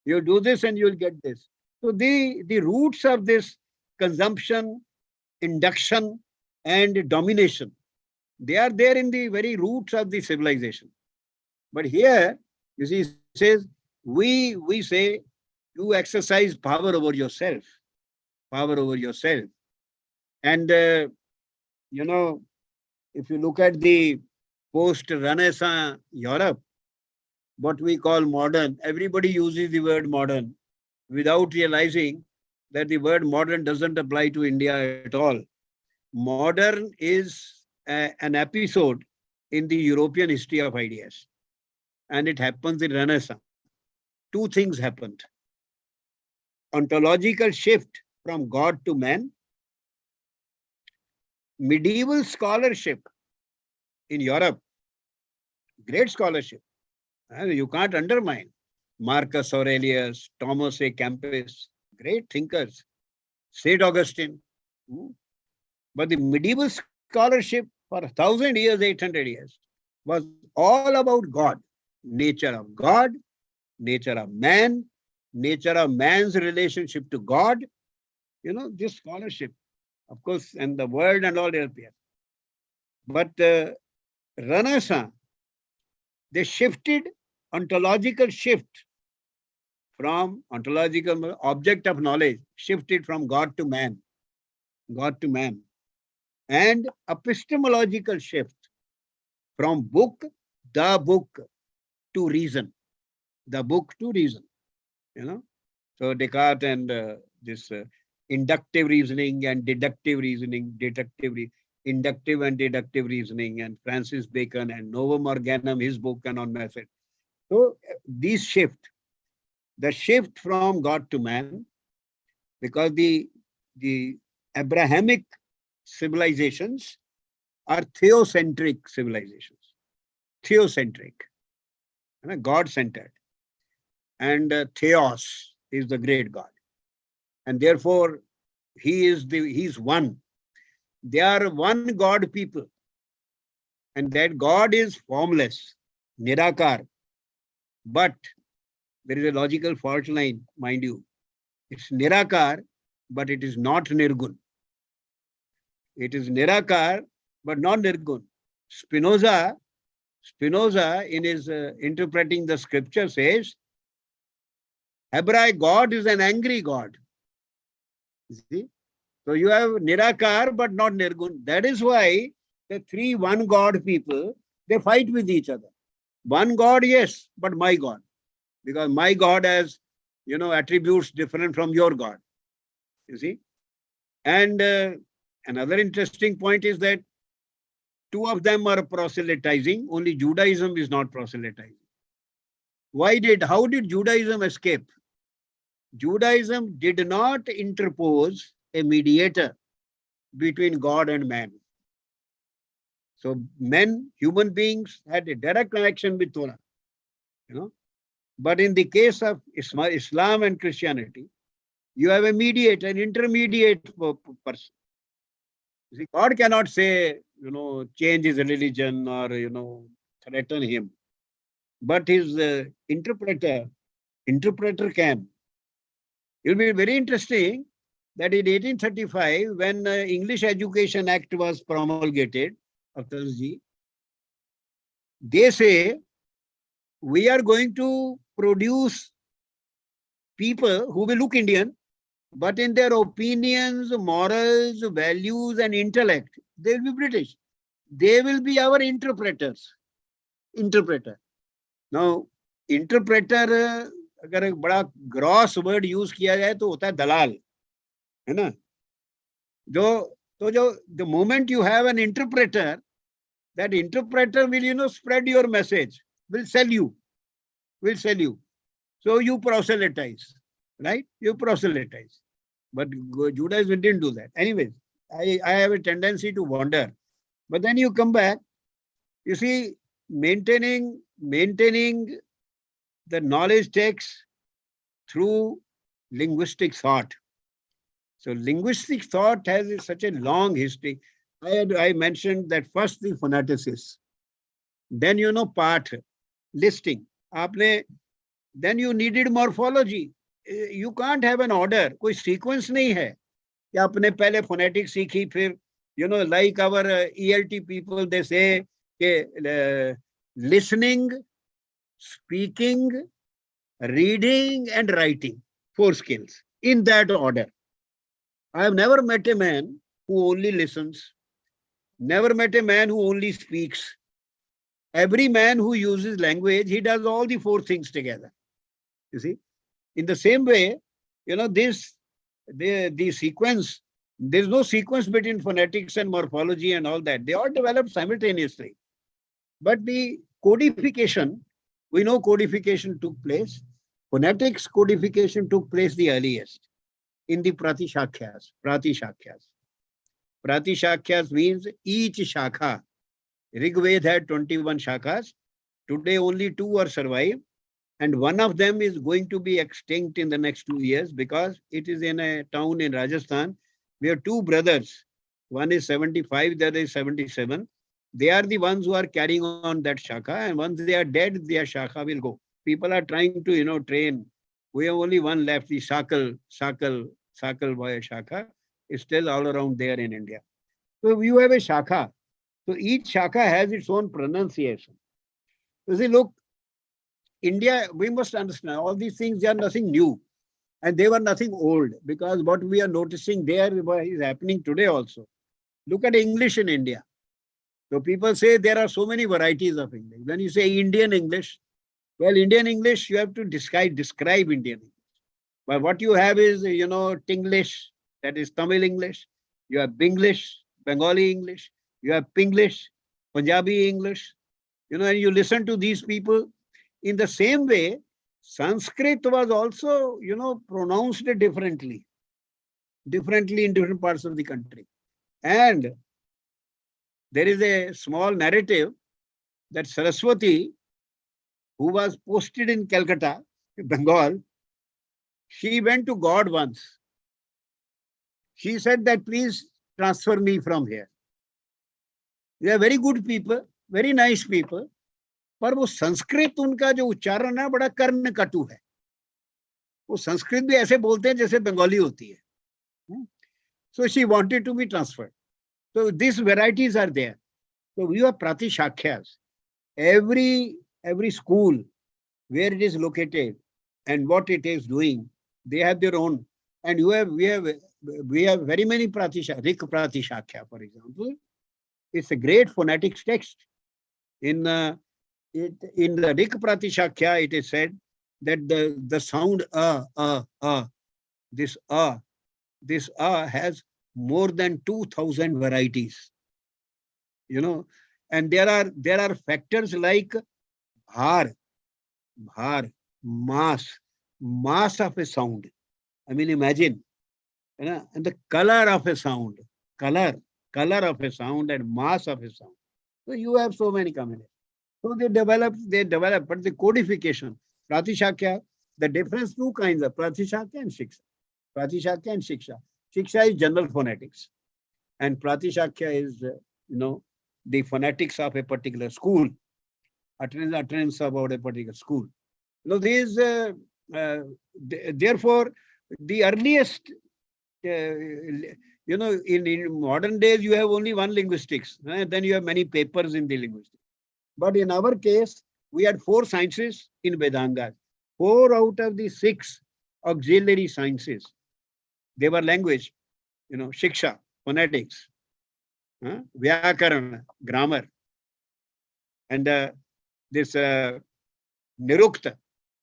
You do this and you will get this. So the roots of this consumption, induction, and domination, they are there in the very roots of the civilization. But here, you see, it says, we say, you exercise power over yourself. Power over yourself. And, if you look at the post-Renaissance Europe, what we call modern, everybody uses the word modern without realizing that the word modern doesn't apply to India at all. Modern is an episode in the European history of ideas. And it happens in Renaissance. Two things happened. Ontological shift from God to man. Medieval scholarship in Europe. Great scholarship. You can't undermine. Marcus Aurelius, Thomas A. Kempis, great thinkers. St. Augustine. But the medieval scholarship for 1,000 years, 800 years, was all about God. Nature of God, nature of man, nature of man's relationship to God. This scholarship, of course, and the world and all appear. But Renaissance, they shifted ontological shift from ontological object of knowledge, shifted from God to man. God to man. And epistemological shift from the book to reason. The book to reason. So Descartes and this inductive reasoning and deductive reasoning, inductive and deductive reasoning, and Francis Bacon and Novum Organum, his book and on method. So these the shift from God to man, because the Abrahamic civilizations are theocentric civilizations. Theocentric, God-centered. And Theos is the great God. And therefore, he's one. They are one God people. And that God is formless, Nirakar. But there is a logical fault line, mind you. It's Nirakar, but it is not Nirgun. It is Nirakar, but not Nirgun. Spinoza in his interpreting the scripture says, Hebraic God is an angry God. See? So you have Nirakar, but not Nirgun. That is why the three one God people, they fight with each other. One God, yes, but my God. Because my God has, attributes different from your God. You see? And another interesting point is that Two of them are proselytizing. Only Judaism is not proselytizing. How did Judaism escape? Judaism did not interpose a mediator between God and man. So men, human beings, had a direct connection with Torah. But in the case of Islam and Christianity, you have a mediator, an intermediate person. You see, God cannot say, change his religion or, threaten him. But his interpreter can. It will be very interesting that in 1835, when English Education Act was promulgated, they say, we are going to produce people who will look Indian, but in their opinions, morals, values, and intellect, they will be British. They will be our interpreters. Interpreter. Now, interpreter, अगर एक बड़ा gross word use किया जाए तो होता है दलाल, है ना? The moment you have an interpreter, that interpreter will, spread your message, will sell you. So you proselytize, right? You proselytize. But Judaism didn't do that. Anyways, I have a tendency to wander. But then you come back, you see, maintaining the knowledge takes through linguistic thought. So linguistic thought has such a long history. I mentioned that first the phoneticists, then part, listing. Then you needed morphology. You can't have an order. कोई sequence नहीं है कि आपने पहले phonetics सीखी फिर like our ELT people, they say listening, speaking, reading and writing, 4 skills in that order. I have never met a man who only listens, never met a man who only speaks. Every man who uses language, he does all the 4 things together. You see, in the same way, the sequence, there's no sequence between phonetics and morphology and all that. They all developed simultaneously. But the codification, we know codification took place. Phonetics codification took place the earliest in the Pratishakyas. Pratishakyas means each shakha. Rig Veda had 21 shakhas. Today only 2 are survived. And one of them is going to be extinct in the next 2 years because it is in a town in Rajasthan. We have 2 brothers. One is 75, the other is 77. They are the ones who are carrying on that shakha. And once they are dead, their shakha will go. People are trying to, train. We have only one left, the Sakal boy shakha is still all around there in India. So you have a shakha. So each shakha has its own pronunciation. You see, look, India, we must understand all these things, they are nothing new and they were nothing old because what we are noticing there is happening today also. Look at English in India. So people say there are so many varieties of English. When you say Indian English, well, Indian English, you have to describe Indian English. But what you have is, Tinglish, that is Tamil English. You have Binglish, Bengali English. You have Pinglish, Punjabi English. And you listen to these people. In the same way, Sanskrit was also, pronounced differently in different parts of the country. And there is a small narrative that Saraswati, who was posted in Calcutta, Bengal, she went to God once. She said that, please transfer me from here. They are very good people, very nice people. पर वो संस्कृत उनका जो उच्चारण है बड़ा कर्ण कटु है. वो संस्कृत भी ऐसे बोलते हैं जैसे बंगाली होती है. So she wanted to be transferred. So these varieties are there. So we have pratishakyas. Every school where it is located and what it is doing, they have their own. And we have very many pratishakyas. Rik Pratishakya, for example, it's a great phonetics text. In the Rik Pratishakya, it is said that the sound this has more than 2,000 varieties. you know, and there are factors like bhar, bhar, mass of a sound. I mean, imagine, and the color of a sound, color, color of a sound and mass of a sound. So you have so many combinations. So they develop, but the codification, Pratishakya, the difference, two kinds of Pratishakya and Shiksha. Pratishakya and Shiksha. Shiksha is general phonetics, and Pratishakya is, the phonetics of a particular school, utterance about a particular school. These, therefore, the earliest, in modern days, you have only one linguistics, then you have many papers in the linguistics. But in our case, we had 4 sciences in Vedanga. 4 out of the 6 auxiliary sciences, they were language, Shiksha, phonetics, Vyakarana, grammar, and this Nirukta,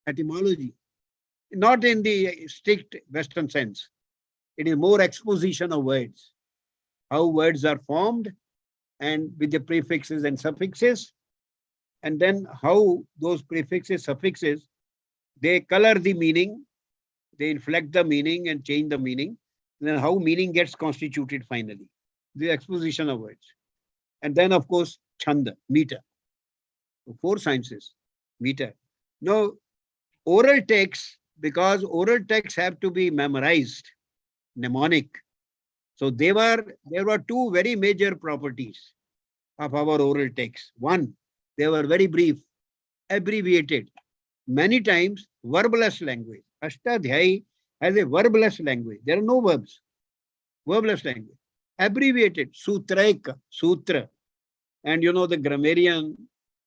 etymology. Not in the strict Western sense. It is more exposition of words, how words are formed, and with the prefixes and suffixes, and then how those prefixes, suffixes, they color the meaning, they inflect the meaning and change the meaning, and then how meaning gets constituted finally, the exposition of words. And then, of course, Chanda, meter. 4 sciences, meter. Now, oral texts, because oral texts have to be memorized, mnemonic. So there were 2 very major properties of our oral texts. One, they were very brief, abbreviated. Many times, verbless language. Ashtadhyayi has a verbless language. There are no verbs. Verbless language. Abbreviated, sutraika, sutra. And the grammarian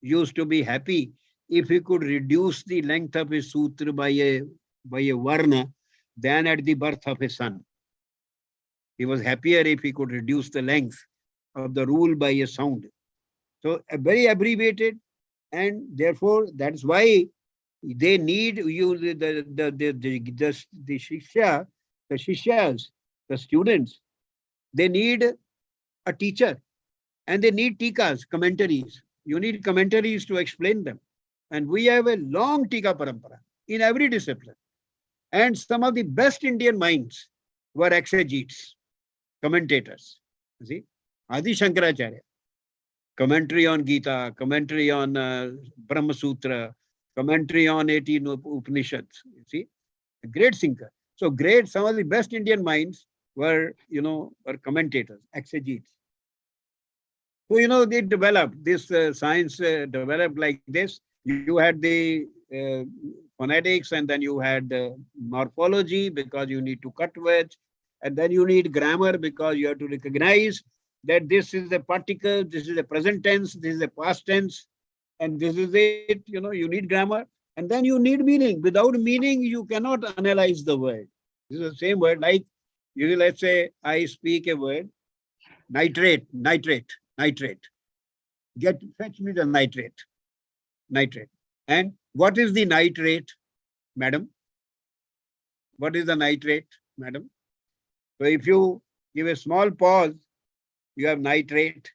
used to be happy if he could reduce the length of a sutra by a varna than at the birth of a son. He was happier if he could reduce the length of the rule by a sound. So very abbreviated, and therefore that's why they need you, the shishyas, the students. They need a teacher, and they need tikas, commentaries. You need commentaries to explain them. And we have a long tika parampara in every discipline. And some of the best Indian minds were exegetes, commentators. You see, Adi Shankaracharya, commentary on Gita, commentary on Brahma Sutra, commentary on 18 Upanishads. You see, a great thinker. So great, some of the best Indian minds were commentators, exegetes. So, they developed, this science developed like this. You had the phonetics, and then you had morphology, because you need to cut words, and then you need grammar, because you have to recognize that this is a particle, this is a present tense, this is a past tense, and this is it. You need grammar, and then you need meaning. Without meaning, you cannot analyze the word. This is the same word, like, let's say I speak a word, nitrate. Fetch me the nitrate. And what is the nitrate, madam? What is the nitrate, madam? So if you give a small pause, you have nitrate.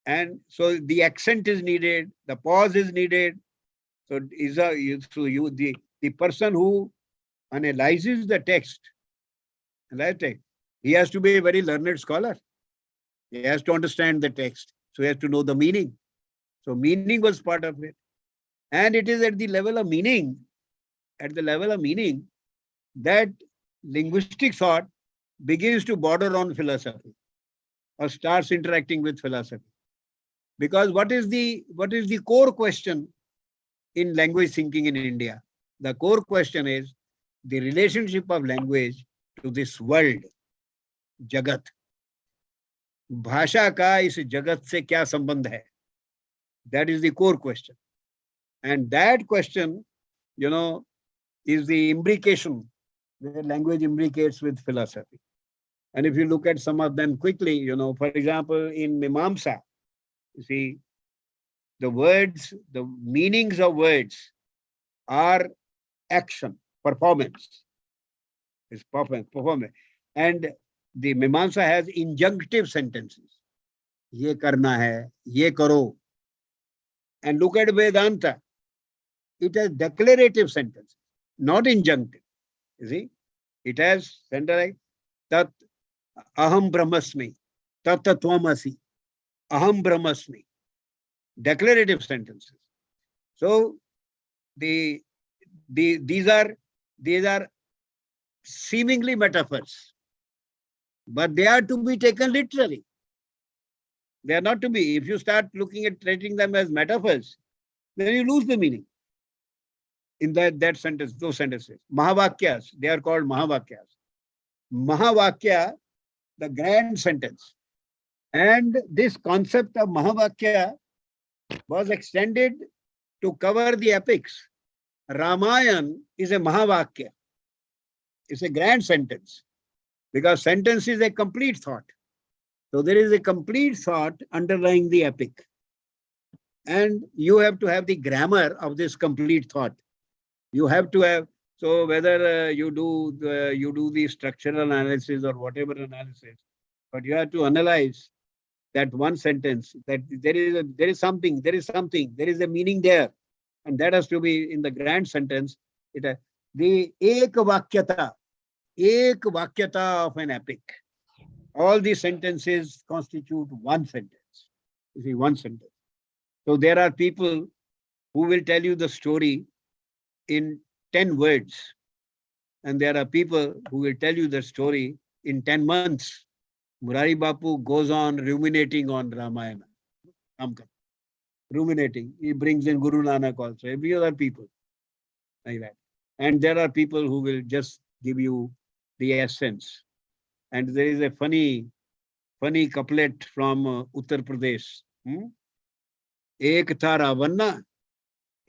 And so the accent is needed, the pause is needed. So the person who analyzes the text, he has to be a very learned scholar. He has to understand the text. So he has to know the meaning. So meaning was part of it. And it is at the level of meaning, that linguistic thought begins to border on philosophy, or starts interacting with philosophy. Because what is the core question in language thinking in India? The core question is the relationship of language to this world, Jagat. भाषा का इस जगत से क्या संबंध है? That is the core question. And that question, is the imbrication, where language imbricates with philosophy. And if you look at some of them quickly, for example, in Mimamsa, you see, the meanings of words are action, performance. It's performance. And the Mimamsa has injunctive sentences. ये करना है, ये करो. And look at Vedanta. It has declarative sentences, not injunctive. You see, it has sentence like tat aham brahmasmi, tat tattvamasi, aham brahmasmi. Declarative sentences. So these are seemingly metaphors, but they are to be taken literally. They are not to be. If you start looking at treating them as metaphors, then you lose the meaning. In that sentence, those sentences. Mahavakyas, they are called Mahavakyas. Mahavakya, the grand sentence. And this concept of Mahavakya was extended to cover the epics. Ramayana is a Mahavakya. It's a grand sentence because sentence is a complete thought. So there is a complete thought underlying the epic. And you have to have the grammar of this complete thought. You have to have, so whether you do the structural analysis or whatever analysis, but you have to analyze that one sentence, that there is something, there is a meaning there. And that has to be in the grand sentence. The ek vakyata of an epic. All these sentences constitute one sentence. You see, one sentence. So there are people who will tell you the story in 10 words. And there are people who will tell you the story in 10 months. Murari Bapu goes on ruminating on Ramayana. Ruminating. He brings in Guru Nanak also. Every other people like that. And there are people who will just give you the essence. And there is a funny couplet from Uttar Pradesh. Ek tha Ravanna,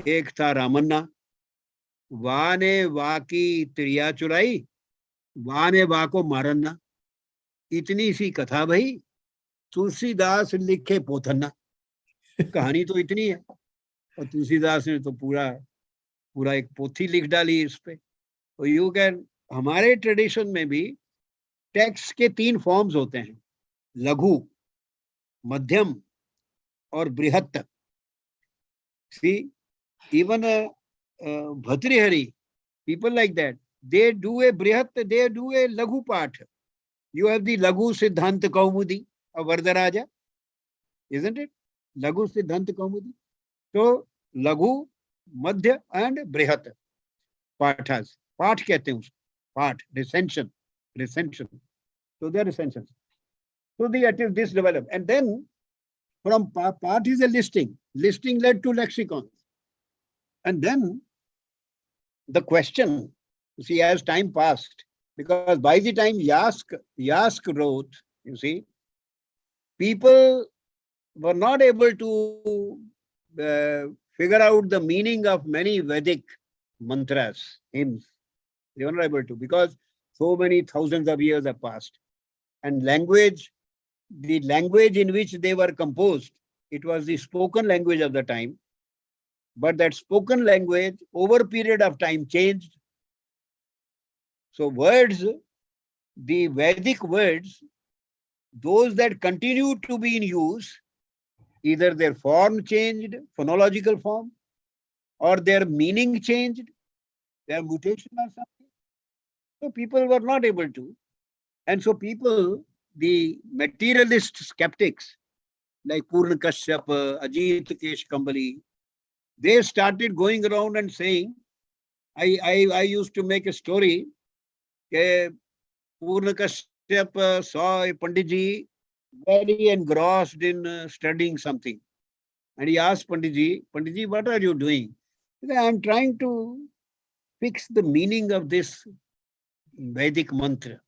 ek tha Ramanna, वाह ने वाह की त्रिया चुराई, वाह ने वाह को मारना. इतनी सी कथा भाई, तुलसीदास लिखे पोथन्ना. कहानी तो इतनी है और तुलसीदास ने तो पूरा एक पोथी लिख डाली इस पे. तो यू कैन, हमारे ट्रेडिशन में भी टेक्स्ट के 3 फॉर्म्स होते हैं, लघु, मध्यम और बृहत्त. सी, even Bhatrihari, people like that, they do a brihat, they do a laghu part. You have the Laghu Siddhanta Kaumudi of Vardaraja, isn't it? Laghu Siddhanta Kaumudi. So, Laghu, Madhya and Brihat Pathas. Path kehte hain usko. Path, recension. So, they are recensions. So, this developed. And then, from part is a listing. Listing led to lexicon. And then, the question, you see, as time passed, because by the time Yask wrote, you see, people were not able to figure out the meaning of many Vedic mantras, hymns. They were not able to, because so many thousands of years have passed. And language, the language in which they were composed, it was the spoken language of the time. But that spoken language over a period of time changed. So words, the Vedic words, those that continue to be in use, either their form changed, phonological form, or their meaning changed, their mutation or something. So people were not able to. And so people, the materialist skeptics, like Purna Kashyap, Ajit Kesh Kambali, they started going around and saying, I used to make a story, Purna Kashyap saw a Panditji very engrossed in studying something. And he asked Panditji, what are you doing? He said, I'm trying to fix the meaning of this Vedic mantra.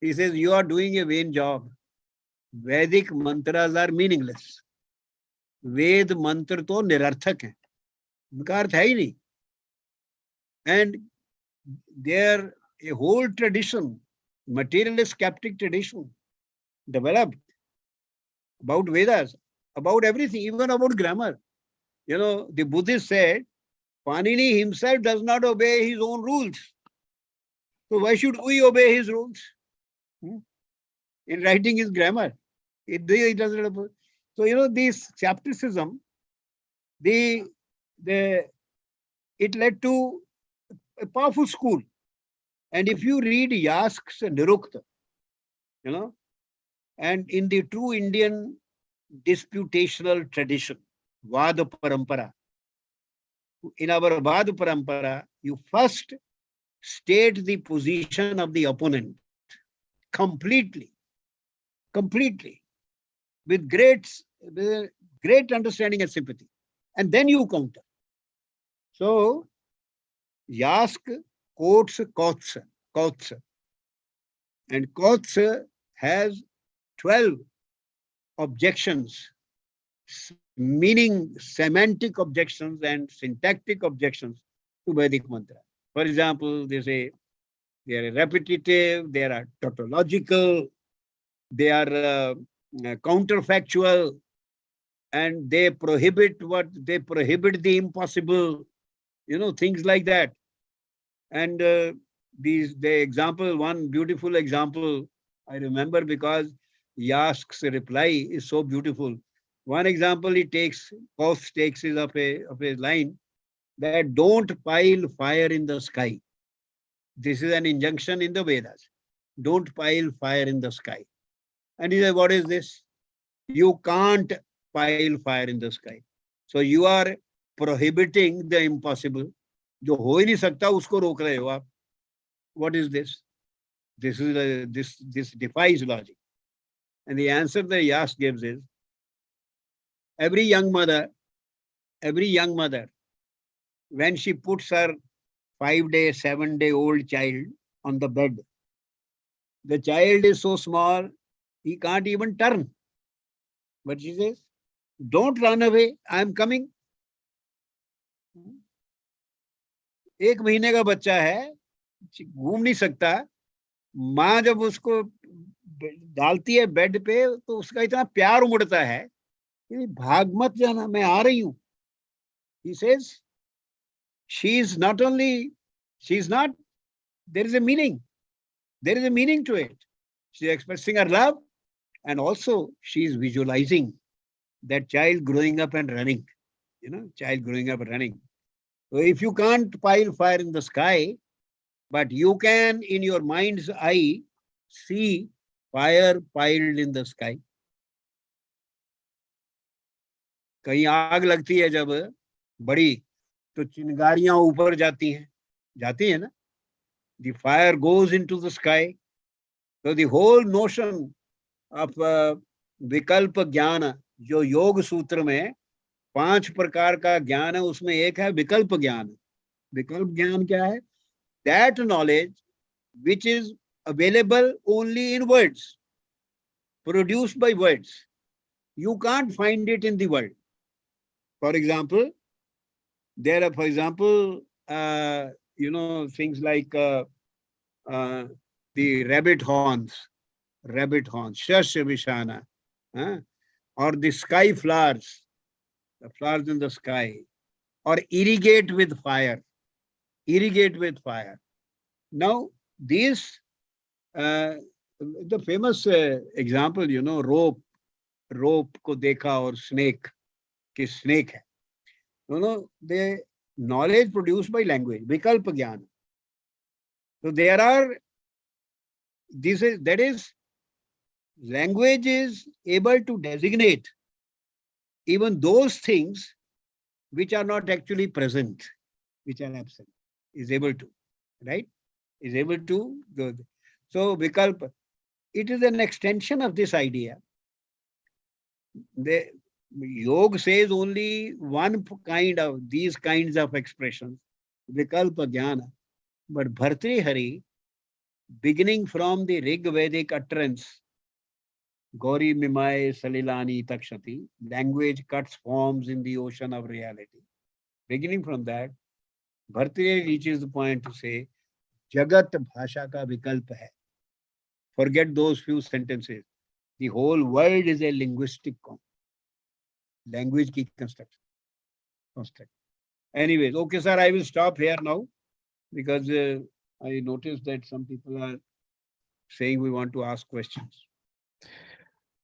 He says, you are doing a vain job. Vedic mantras are meaningless. वेद मंत्र तो निरर्थक है, उनका अर्थ है ही नहीं. And there a whole tradition, materialist skeptic tradition, developed about Vedas, about everything, even about grammar. You know, the Buddhist said, Panini himself does not obey his own rules. So why should we obey his rules in writing his grammar? It doesn't. So this chapticism, the it led to a powerful school. And if you read Yask's Nirukta, and in the true Indian disputational tradition, Vada Parampara, in our Vada Parampara, you first state the position of the opponent completely, with great understanding and sympathy, and then you counter. So Yask quotes Kautsa, and Kautsa has 12 objections, meaning semantic objections and syntactic objections to Vedic mantra. For example, they say they are repetitive, they are tautological, they are counterfactual, and they prohibit the impossible, things like that. And one beautiful example I remember, because Yask's reply is so beautiful. One example Kauf takes is of a line that don't pile fire in the sky. This is an injunction in the Vedas. Don't pile fire in the sky. And he said, what is this? You can't pile fire in the sky. So you are prohibiting the impossible. जो हो ही नहीं सकता उसको रोक रहे हो आप. What is this? This defies logic. And the answer that Yas gives is, every young mother, when she puts her 5-day, 7-day-old child on the bed, the child is so small, he can't even turn. But she says, don't run away, I am coming. 1 महीने का बच्चा है, घूम नहीं सकता. माँ जब उसको डालती है बेड पे, तो उसका इतना प्यार उमड़ता है कि भाग मत जाना, मैं आ रही हूं. He says, she's not, there is a meaning to it. She's expressing her love, and also she's visualizing that child growing up and running. So if you can't pile fire in the sky, but you can in your mind's eye see fire piled in the sky. कहीं आग लगती है जब बड़ी, तो चिंगारियां ऊपर जाती है ना. The fire goes into the sky. So the whole notion of विकल्प ज्ञान, जो योग सूत्र में 5 प्रकार का ज्ञान है, उसमें एक है विकल्प ज्ञान. विकल्प ज्ञान क्या है? That knowledge which is available only in words, produced by words. You can't find it in the world. For example, there are, things like the rabbit horns, Shasya Vishana, or the sky flowers, the flowers in the sky, or irrigate with fire. Now, these, the famous example, rope ko dekha or snake, ki snake hai. The knowledge produced by language, vikalpa jnana. So language is able to designate even those things which are not actually present, which are absent, is able to, right? Is able to go. So vikalpa, it is an extension of this idea. The yoga says only one kind of these kinds of expressions, vikalpa jnana. But Bhartrihari, beginning from the Rig Vedic utterance, Gauri Mimai Salilani Takshati, language cuts forms in the ocean of reality. Beginning from that, Bhartrihari reaches the point to say, Jagat Bhasha ka vikalpa hai. Forget those few sentences. The whole world is a linguistic language ki construct. Anyways, okay, sir, I will stop here now, because I noticed that some people are saying we want to ask questions.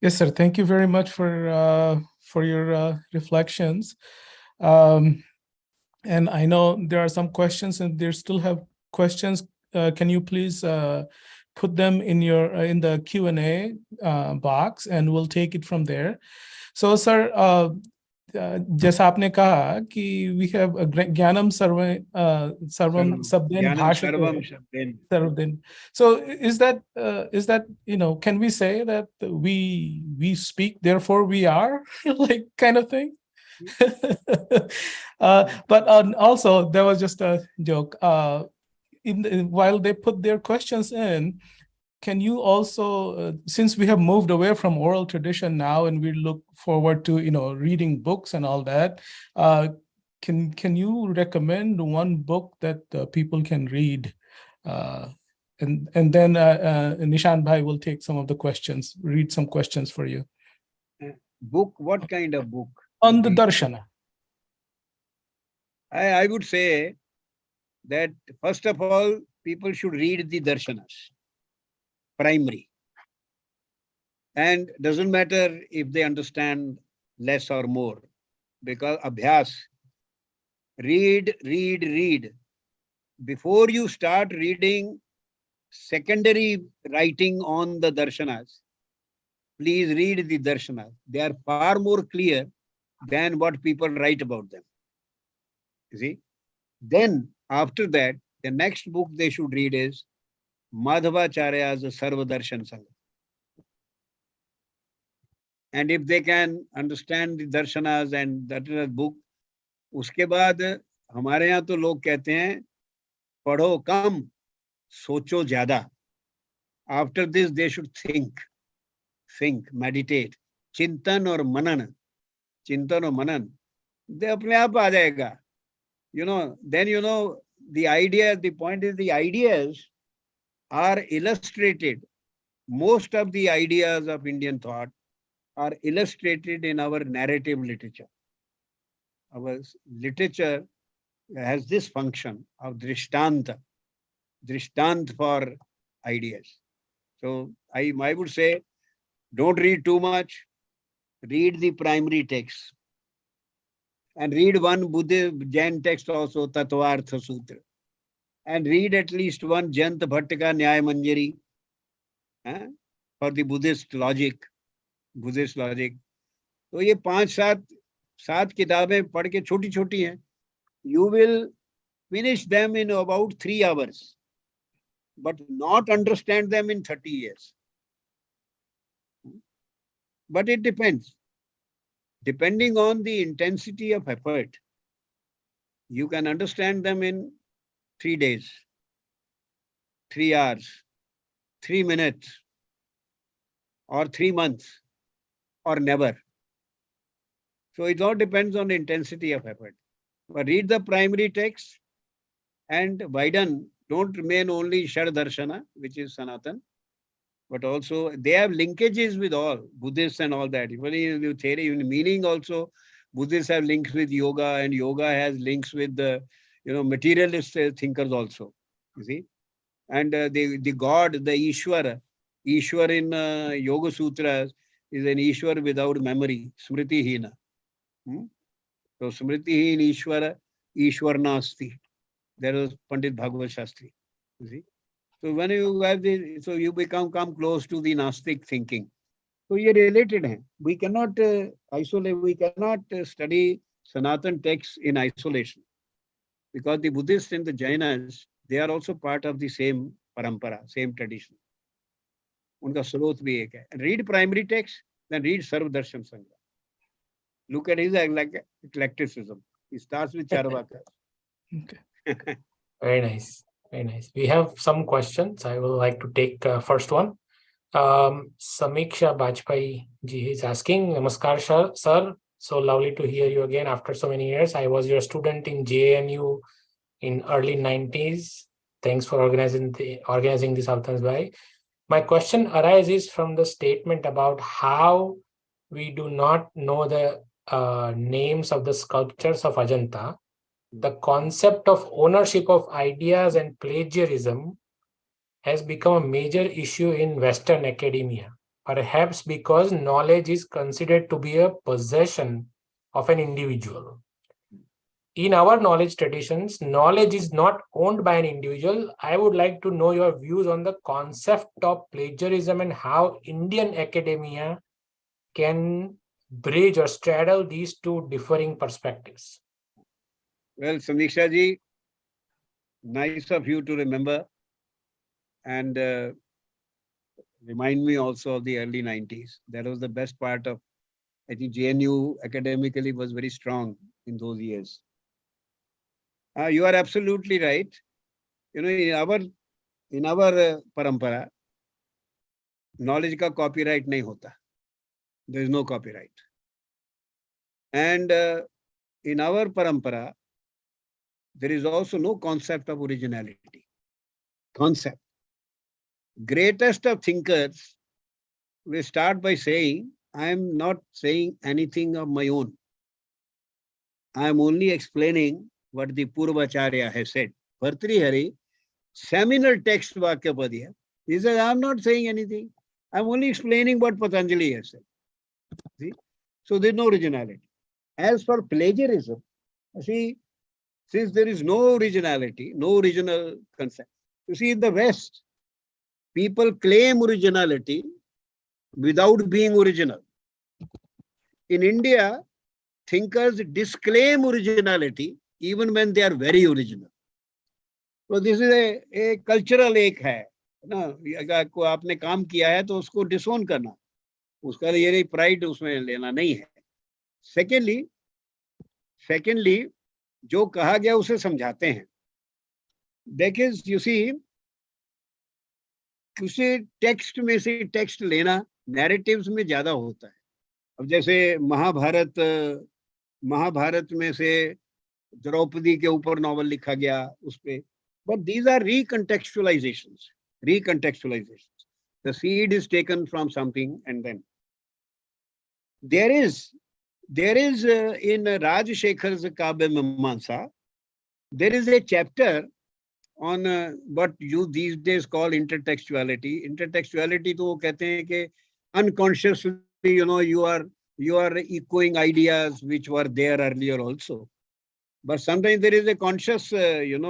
Yes, sir. Thank you very much for your reflections. And I know there are some questions, and there still have questions. Can you please put them in in the Q&A box, and we'll take it from there. So, sir, जैसा आपने कहा कि we have a ज्ञानम सर्वम सबदेन भाषते सर्वदेन. So is that can we say that we speak therefore we are like kind of thing? But also there was just a joke. While they put their questions in, can you also, since we have moved away from oral tradition now and we look forward to reading books and all that, can you recommend one book that people can read? And then Nishan Bhai will take some of the questions, read some questions for you. Book, what kind of book? On the Darshana. I would say that first of all, people should read the Darshanas, primary. And doesn't matter if they understand less or more, because abhyas, read. Before you start reading secondary writing on the Darshanas, please read the Darshanas. They are far more clear than what people write about them. You see? Then, after that, the next book they should read is Madhavacharya's Sarva Darshan Sangha. And if they can understand the Darshanas and that book, उसके बाद हमारे यहाँ तो लोग कहते हैं पढ़ो कम सोचो ज़्यादा. After this they should think, meditate, चिंतन और मनन, they अपने आप आ जाएगा. Then the idea, the point is the ideas are illustrated. Most of the ideas of Indian thought are illustrated in our narrative literature. Our literature has this function of drishtanta for ideas. So I would say, don't read too much. Read the primary text. And read one Buddhist Jain text also, Tattvartha Sutra. And read at least one Jayant Bhattika Nyaya Manjari for the Buddhist logic. तो ये 5-7 किताबें पढ़ के छोटी हैं. You will finish them in about 3 hours, but not understand them in 30 years. But it depends. Depending on the intensity of effort, you can understand them in 3 days, 3 hours, 3 minutes, or 3 months, or never. So it all depends on the intensity of effort. But read the primary text and widen. Don't remain only Shad Darshana, which is Sanatan, but also they have linkages with all Buddhists and all that. Even in the theory, in meaning also, Buddhists have links with yoga, and yoga has links with the materialist thinkers also. You see, and the God, the Ishwar in Yoga Sutras is an Ishwar without memory, Smriti Hina. So Smriti Hina Ishwar Nasti. There was Pandit Bhagavad Shastri. You see. So when you have this, so you come close to the Gnostic thinking. So ये related हैं. We cannot isolate. We cannot study Sanatan texts in isolation, because the Buddhists and the Jainas, they are also part of the same parampara, same tradition. उनका स्रोत भी एक है. Read primary text, then read Sarva Darshan Sangha. Look at his eclecticism. He starts with Charvaka. Okay. Very nice. Very nice. We have some questions. I would like to take first one. Samiksha Bajpai ji is asking, Namaskar, sir. So lovely to hear you again after so many years. I was your student in JNU in early 90s. Thanks for organizing this Avtans Bhai. My question arises from the statement about how we do not know the names of the sculptures of Ajanta. The concept of ownership of ideas and plagiarism has become a major issue in Western academia. perhaps because knowledge is considered to be a possession of an individual. In our knowledge traditions, knowledge is not owned by an individual. I would like to know your views on the concept of plagiarism and how Indian academia can bridge or straddle these two differing perspectives. Well, Samiksha ji, nice of you to remember and remind me also of the early 90s. That was the best part of, I think JNU academically was very strong in those years. You are absolutely right. You know, in our parampara, knowledge ka copyright nahi hota. There is no copyright. And in our parampara, there is also no concept of originality. Concept. Greatest of thinkers will start by saying, I am not saying anything of my own. I am only explaining what the Purvacharya has said. Bhartrihari, seminal text Vakya Padya. He says, I am not saying anything. I am only explaining what Patanjali has said. See? So there is no originality. As for plagiarism, see, since there is no originality, no original concept. You see, in the West, people claim originality without being original. In India, thinkers disclaim originality even when they are very original. So this is a cultural एक है ना, अगर को आपने काम किया है तो उसको डिसोन करना, उसका ये प्राइड उसमें लेना नहीं है. Secondly, जो कहा गया उसे समझाते हैं. देखिए, you see, किसी टेक्स्ट में से टेक्स्ट लेना नैरेटिव्स में ज्यादा होता है. अब जैसे महाभारत में से द्रौपदी के ऊपर नॉवल लिखा गया उस पे, but these are recontextualizations. The seed is taken from something and then there is in Rajshekhar's Kavya Mimamsa, there is a chapter on what you these days call intertextuality. Intertextuality तो वो कहते हैं कि unconsciously, you know, you are echoing ideas which were there earlier also. But sometimes there is a conscious, clever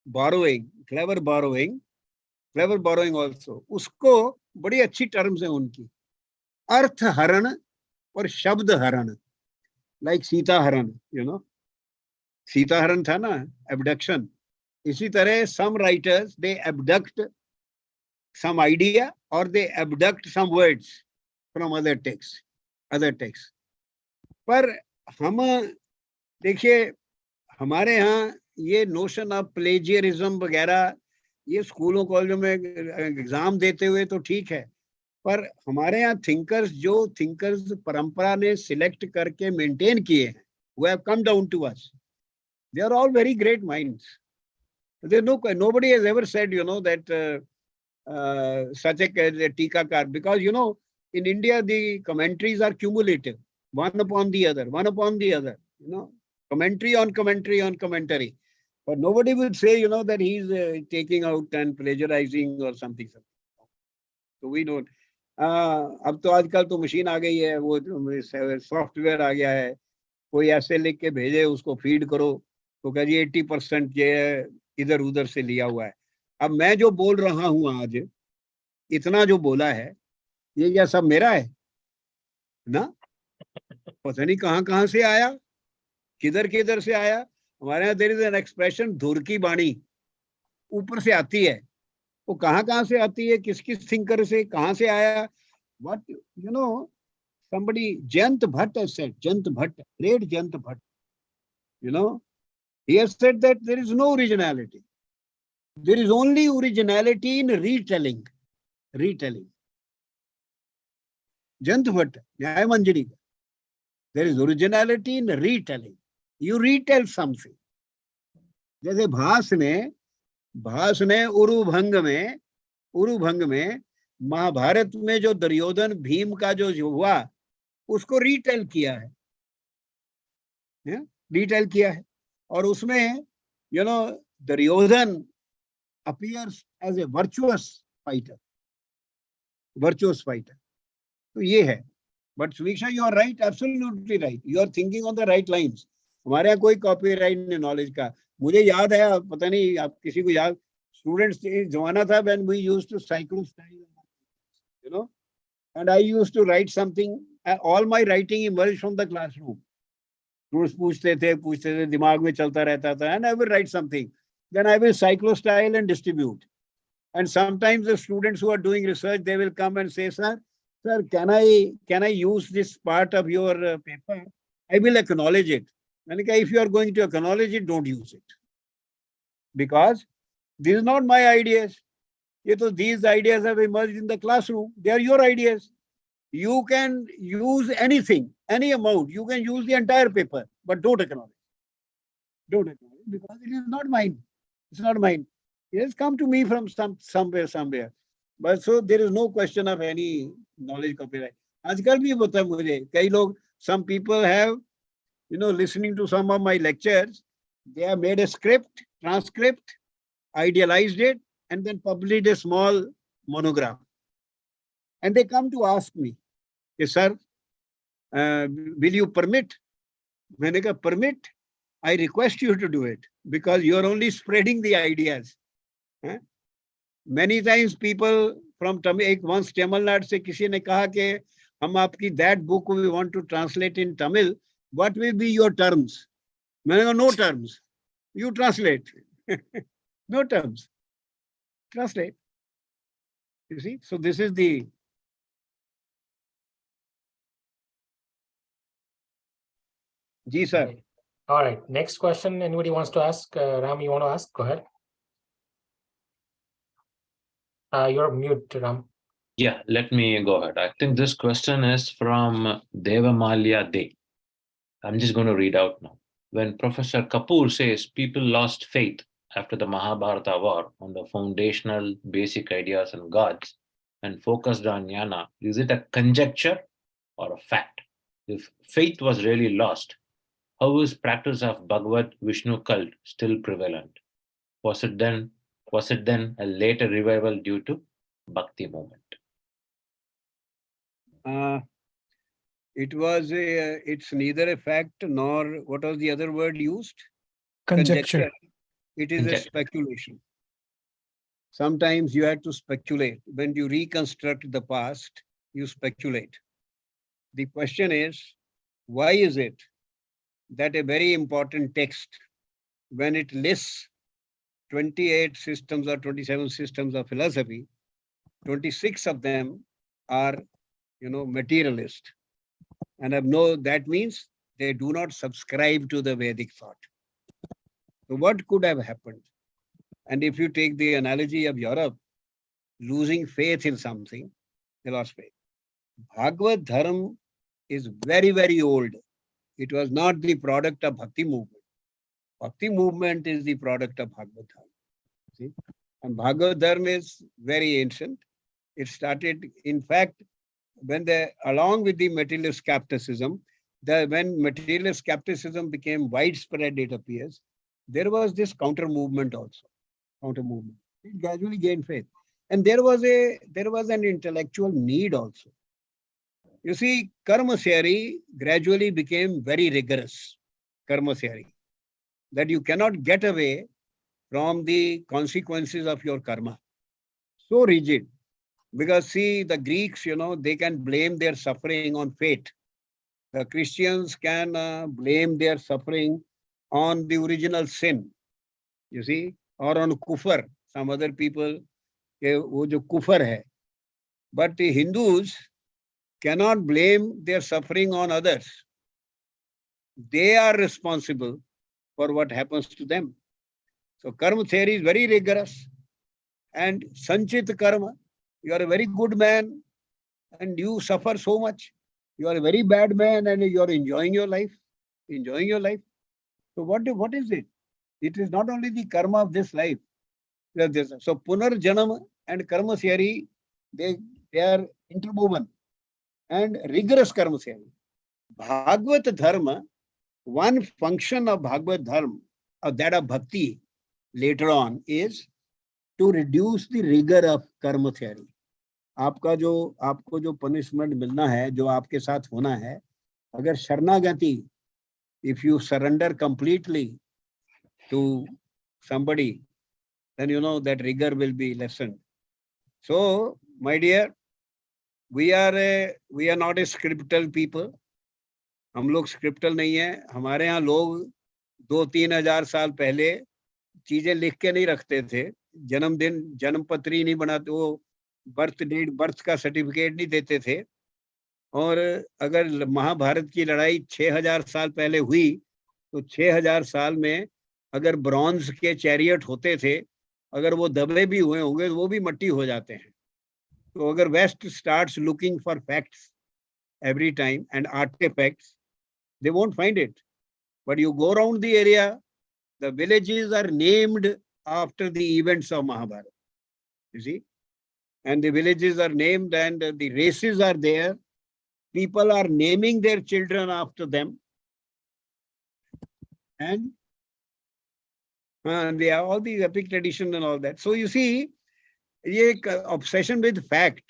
borrowing also. उसको बड़ी अच्छी terms हैं उनकी. अर्थ हरण और शब्द हरण. Like सीता हरण, you know. सीता हरण था ना, abduction. इसी तरह some writers, they abduct some idea or they abduct some words from other texts. पर हम देखिए, हमारे यहाँ ये नोशन ऑफ प्लेजियरिज्म वगैरह ये स्कूलों कॉलेजों में एग्जाम देते हुए तो ठीक है, पर हमारे यहाँ थिंकर्स परंपरा ने सिलेक्ट करके मेंटेन किए हैं, who have come down to us, they are all very great minds. Nobody has ever said, you know, that such a tikakar, because, you know, in India the commentaries are cumulative, one upon the other, you know, commentary on commentary. But nobody would say, you know, that he's taking out and plagiarizing or something. So we don't. अब तो आजकल तो machine आ गई है, वो software आ गया है, कोई ऐसे लिख के भेजे, उसको फीड करो तो कह जी 80% ये इधर उधर से लिया हुआ है. अब मैं जो बोल रहा हूँ आज, इतना जो बोला है, ये क्या सब मेरा है ना? पता नहीं कहाँ से आया, किधर से आया. हमारे यहाँ देयर इज एन एक्सप्रेशन, धुर की बाणी ऊपर से आती है. वो कहाँ से आती है, किस थिंकर से, कहाँ से आया? What, you know, somebody, Jayant Bhatt has said, great Jayant Bhatt, you know, he has said that there is no originality. There is only originality in retelling. Jayant Bhatt, Nyaya Manjari. There is originality in retelling. You retell something. जैसे भास ने उरुभंग में महाभारत में जो दुर्योधन भीम का जो हुआ उसको retail किया है, और उसमें, you know, Duryodhan appears as a virtuous fighter, virtuous fighter. So ये है. But Samiksha, you are right, absolutely right. You are thinking on the right lines. हमारे यहाँ कोई copyright नहीं knowledge का. मुझे याद है, पता नहीं आप किसी को याद, students जमाना था when we used to cyclostyle, you know, and I used to write something. All my writing emerged from the classroom. Students पूछते थे, दिमाग में चलता रहता था, and I will write something. Then I will cyclostyle and distribute. And sometimes the students who are doing research, they will come and say, sir, can I use this part of your paper? I will acknowledge it. And if you are going to acknowledge it, don't use it. Because these are not my ideas. These ideas have emerged in the classroom. They are your ideas. You can use anything, any amount. You can use the entire paper, but don't acknowledge. Don't acknowledge, because it is not mine. It's not mine. It has come to me from somewhere. But so there is no question of any knowledge copyright. आजकल भी होता है मुझे, कई लोग, some people have, listening to some of my lectures, they have made a script, transcript, idealized it, and then published a small monograph. And they come to ask me, yes, sir, will you permit? मैंने कहा, permit? I request you to do it, because you are only spreading the ideas. Many times people from once Tamil Nadu से किसी ने कहा कि हम आपकी that book we want to translate in Tamil, what will be your terms? मैंने कहा, no terms. You translate. No terms. Translate. You see? So this is the... Ji, sir. Okay. All right. Next question. Anybody wants to ask? Ram, you want to ask? Go ahead. You're mute, Ram. Yeah, let me go ahead. I think this question is from Devamalya De. I'm just going to read out now. When Professor Kapoor says people lost faith after the Mahabharata war on the foundational basic ideas and gods and focused on jnana, is it a conjecture or a fact? If faith was really lost, how is practice of Bhagavad Vishnu cult still prevalent? Was it then a later revival due to Bhakti movement? It's neither a fact nor, what was the other word used? Conjecture. It is a speculation. Sometimes you have to speculate. When you reconstruct the past, you speculate. The question is, why is it that a very important text, when it lists 28 systems or 27 systems of philosophy, 26 of them are, materialist. And that means they do not subscribe to the Vedic thought. So what could have happened? And if you take the analogy of Europe, losing faith in something, they lost faith. Bhagavad Dharma is very, very old. It was not the product of Bhakti movement. Bhakti movement is the product of Bhagavad Dharma. See? And Bhagavad Dharma is very ancient. It started, in fact, along with the materialist skepticism, when materialist skepticism became widespread, it appears, there was this counter movement also. Counter movement. It gradually gained faith. And there was an intellectual need also. You see, karma theory gradually became very rigorous. Karma theory. That you cannot get away from the consequences of your karma. So rigid. Because see, the Greeks, they can blame their suffering on fate. The Christians can blame their suffering on the original sin. You see, or on kufr. Some other people, wo jo kufr hai. But the Hindus cannot blame their suffering on others. They are responsible for what happens to them. So karma theory is very rigorous. And sanchit karma, you are a very good man and you suffer so much. You are a very bad man and you are enjoying your life. Enjoying your life. So what is it? It is not only the karma of this life. So punarjanama and karma theory, they are interwoven. And rigorous karma theory. Bhagavad Dharma, one function of Bhagavad Dharma, or that of bhakti later on, is to reduce the rigor of karma theory. आपको जो punishment मिलना है, जो आपके साथ होना है, अगर शरणागति, if you surrender completely to somebody, then you know that rigor will be lessened. So, my dear, we are not a scriptal people. हम लोग scriptal नहीं है. हमारे यहाँ लोग 2-3 हजार साल पहले चीजें लिख के नहीं रखते थे. जन्मदिन, जन्मपत्री नहीं बनाते, वो बर्थ डेट, बर्थ का सर्टिफिकेट नहीं देते थे. और अगर महाभारत की लड़ाई 6000 साल पहले हुई, तो 6000 साल में अगर ब्रॉन्ज के चैरियट होते थे, अगर वो दबे भी हुए होंगे, वो भी मट्टी हो जाते हैं. तो अगर west starts looking for facts every time and artifacts, they won't find it. But you go around the area, the villages are named after the events of Mahabharata. You see? And the villages are named and the races are there. People are naming their children after them. And they have all the epic tradition and all that. So you see, obsession with fact.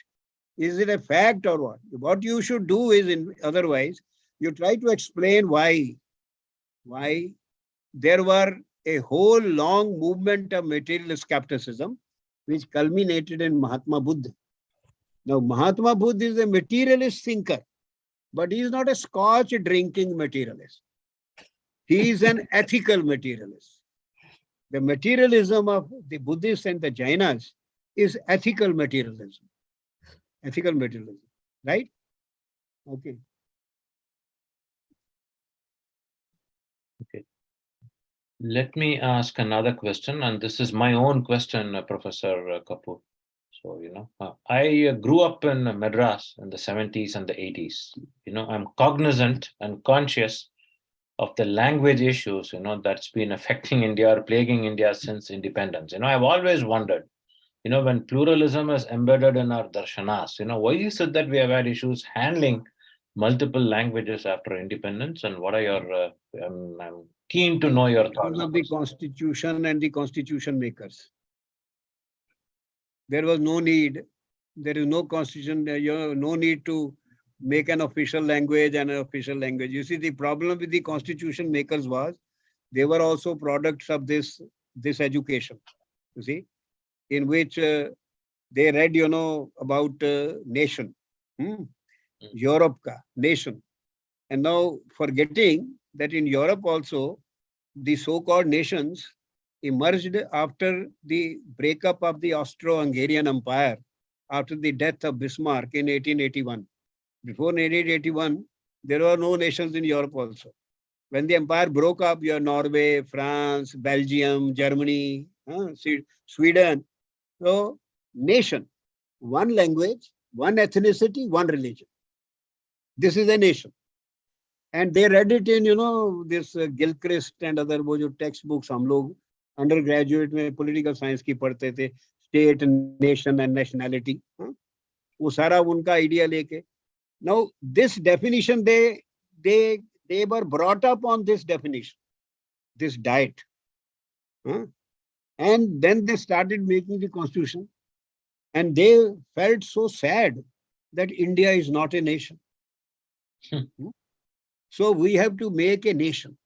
Is it a fact or what? What you should do is, otherwise, you try to explain why there were a whole long movement of materialist skepticism, which culminated in Mahatma Buddha. Now, Mahatma Buddha is a materialist thinker, but he is not a scotch drinking materialist. He is an ethical materialist. The materialism of the Buddhists and the Jainas is ethical materialism. Ethical materialism, right? Okay. Okay. Let me ask another question, and this is my own question, Professor Kapoor. So, I grew up in Madras in the 70s and the 80s. I'm cognizant and conscious of the language issues, that's been affecting India or plaguing India since independence. I've always wondered, when pluralism is embedded in our darshanas, why is it that we have had issues handling multiple languages after independence? And what are your, I'm keen to know your thoughts. Because of the constitution and the constitution makers. There was no need, there is no constitution, no need to make an official language and an official language. You see, the problem with the constitution makers was, they were also products of this education, you see, in which they read, about nation, Europe ka, nation. And now forgetting that in Europe also, the so-called nations emerged after the breakup of the Austro-Hungarian Empire, after the death of Bismarck in 1881. Before 1881, there were no nations in Europe also. When the empire broke up, you have Norway, France, Belgium, Germany, Sweden. So, nation, one language, one ethnicity, one religion. This is a nation. And they read it in, this Gilchrist and other textbooks. हम लोग undergraduate में political science की पढ़ते थे, state, nation and nationality. वो सारा उनका idea लेके. Now, this definition, they were brought up on this definition, this diet. And then they started making the constitution. And they felt so sad that India is not a nation. So we have to make a nation.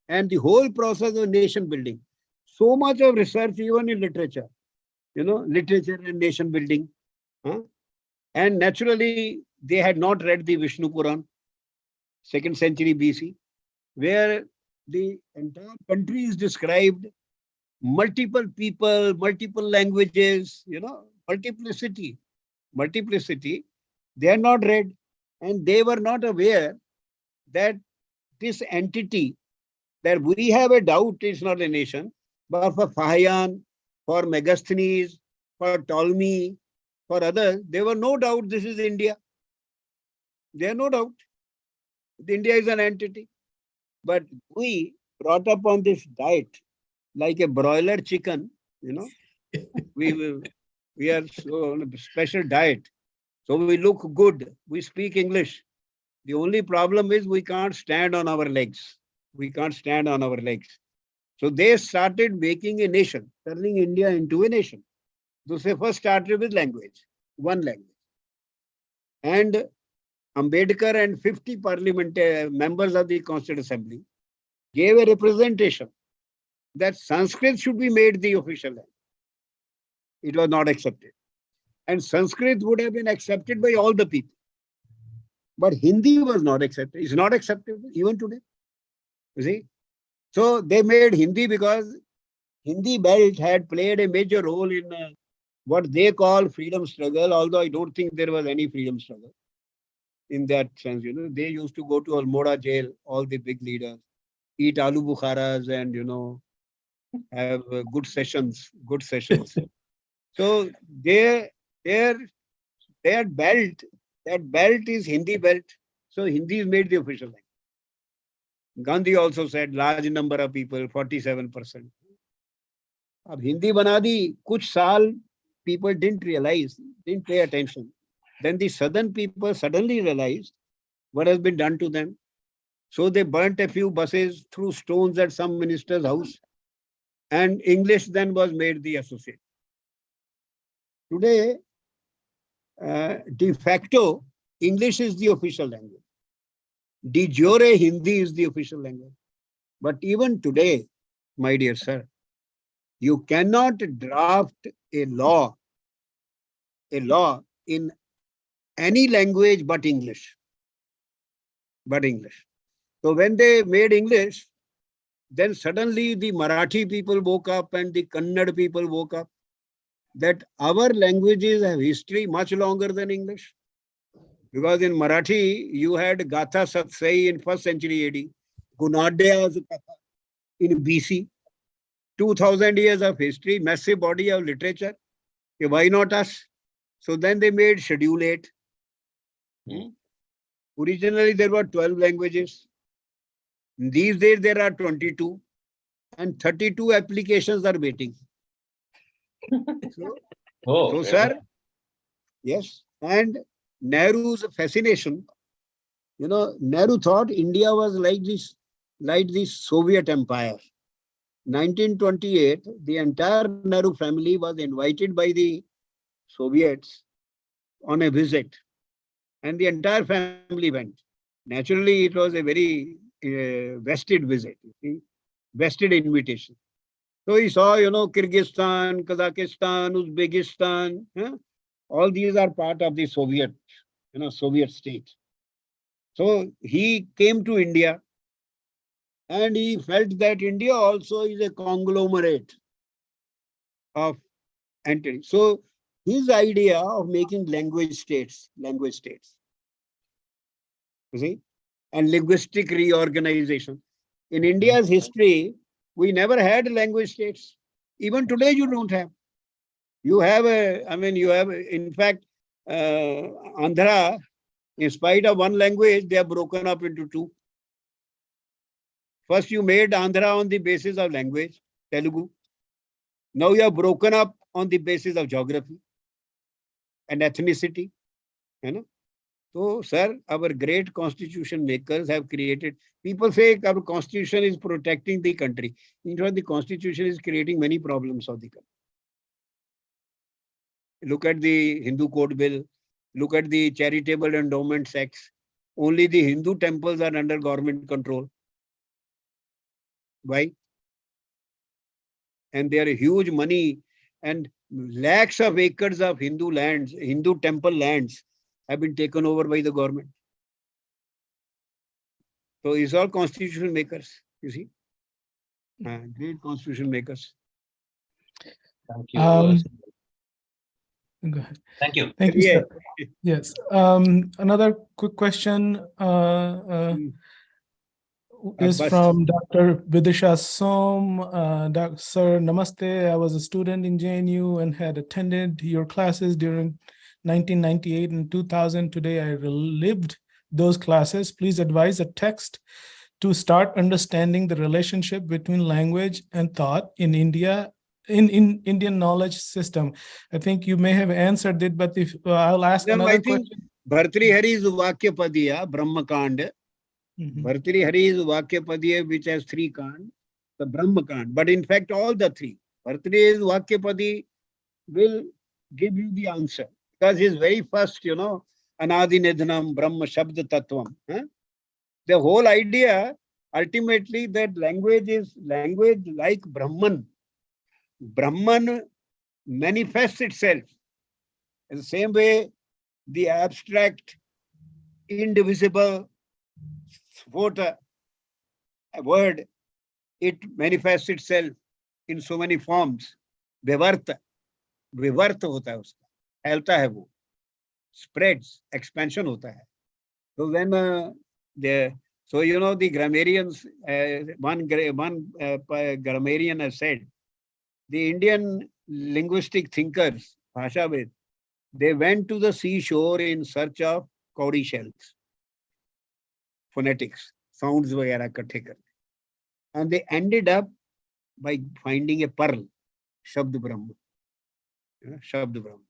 And the whole process of nation building, so much of research even in literature, literature and nation building. And naturally, they had not read the Vishnu Puran, 2nd century BC, where the entire country is described, multiple people, multiple languages, multiplicity. They are not read, and they were not aware that this entity, that we have a doubt it's not a nation, but for Fahian, for Megasthenes, for Ptolemy, for others, there were no doubt this is India. There are no doubt. India is an entity. But we brought up on this diet like a broiler chicken, we are so on a special diet. So we look good. We speak English. The only problem is we can't stand on our legs. We can't stand on our legs. So they started making a nation, turning India into a nation. So they first started with language, one language. And Ambedkar and 50 parliament members of the Constituent Assembly gave a representation that Sanskrit should be made the official language. It was not accepted. And Sanskrit would have been accepted by all the people. But Hindi was not accepted. It's not acceptable even today. You see? So they made Hindi because Hindi belt had played a major role in what they call freedom struggle, although I don't think there was any freedom struggle in that sense. You know, they used to go to Almora jail, all the big leaders, eat aloo bukharas and, you know, have good sessions. So their belt, that belt is Hindi belt. So Hindi is made the official language. Gandhi also said large number of people, 47%. अब हिंदी बना दी, कुछ साल people didn't realize, didn't pay attention. Then the southern people suddenly realized what has been done to them. So they burnt a few buses, threw stones at some minister's house, and English then was made the associate. Today, de facto, English is the official language. De jure, Hindi is the official language. But even today, my dear sir, you cannot draft a law in any language but English. So when they made English, then suddenly the Marathi people woke up and the Kannada people woke up that our languages have history much longer than English. Because in Marathi, you had Gatha Satsai in 1st century AD, Gunadya in BC, 2000 years of history, massive body of literature. Okay, why not us? So then they made Schedule 8. Originally, there were 12 languages. These days, there are 22 and 32 applications are waiting. So sir, yes. And Nehru's fascination, you know, Nehru thought India was like this Soviet empire. 1928, the entire Nehru family was invited by the Soviets on a visit, and the entire family went. Naturally, it was a very vested visit, you see, vested invitation. So he saw, you know, Kyrgyzstan, Kazakhstan, Uzbekistan, all these are part of the Soviet, you know, Soviet state. So he came to India and he felt that India also is a conglomerate of entities. So his idea of making language states, you see, and linguistic reorganization. In India's history, we never had language states. Even today, you don't have. You have in fact, Andhra, in spite of one language, they are broken up into two. First, you made Andhra on the basis of language, Telugu. Now you are broken up on the basis of geography and ethnicity. You know? So, sir, our great constitution makers have created, people say our constitution is protecting the country. In fact, the constitution is creating many problems of the country. Look at the Hindu Code Bill. Look at the Charitable Endowment Acts. Only the Hindu temples are under government control. Why? And there are huge money and lakhs of acres of Hindu lands, Hindu temple lands have been taken over by the government. So it's all constitution makers, you see. Great constitution makers. Thank you. Go ahead. Thank you. Thank you, Yeah. sir. Yes. Another quick question is from Dr. Vidisha Som. Sir, namaste. I was a student in JNU and had attended your classes during 1998 and 2000. Today, I relived those classes. Please advise a text to start understanding the relationship between language and thought in India, in Indian knowledge system. I think you may have answered it, but if I'll ask another question. Bhartrihari's Vakyapadiya, Brahmakand. Bhartrihari's Vakyapadiya, which has 3 kand. the Brahma can't. But in fact, all the three. Bhartareya's Vakyapadi will give you the answer. Because his very first, Anadi Nidhanam Brahma Shabda Tattvam. The whole idea, ultimately, that language is language like Brahman. Brahman manifests itself. In the same way, the abstract, indivisible word, it manifests itself in so many forms. Vivarta hota hai uska. Fैलता है वो. Spreads, expansion hota hai. So when the grammarians, one grammarian has said, the Indian linguistic thinkers, Bhashavid, they went to the seashore in search of cowrie shells, phonetics, sounds वगैरह इकट्ठे करने, and they ended up by finding a pearl, Shabd Brahma. Shabd Brahma.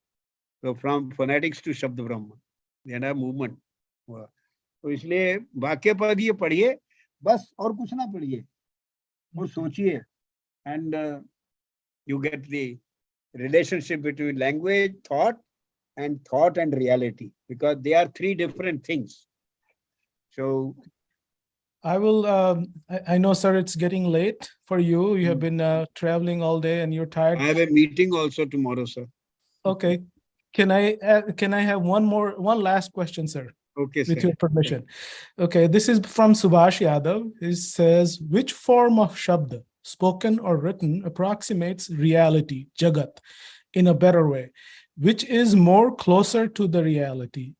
So from phonetics to Shabd Brahma, they had a movement. तो इसलिए वाक्यपद ये पढ़िए बस और कुछ ना पढ़िए और सोचिए, and you get the relationship between language, thought and reality, because they are three different things. So I will, I know, sir, it's getting late for you. You have been traveling all day and you're tired. I have a meeting also tomorrow, sir. Okay. Can I have one last question, sir? Okay, with sir. your permission. Okay, this is from Subhash Yadav. He says, which form of Shabda, spoken or written, approximates reality, Jagat, in a better way? Which is more closer to the reality,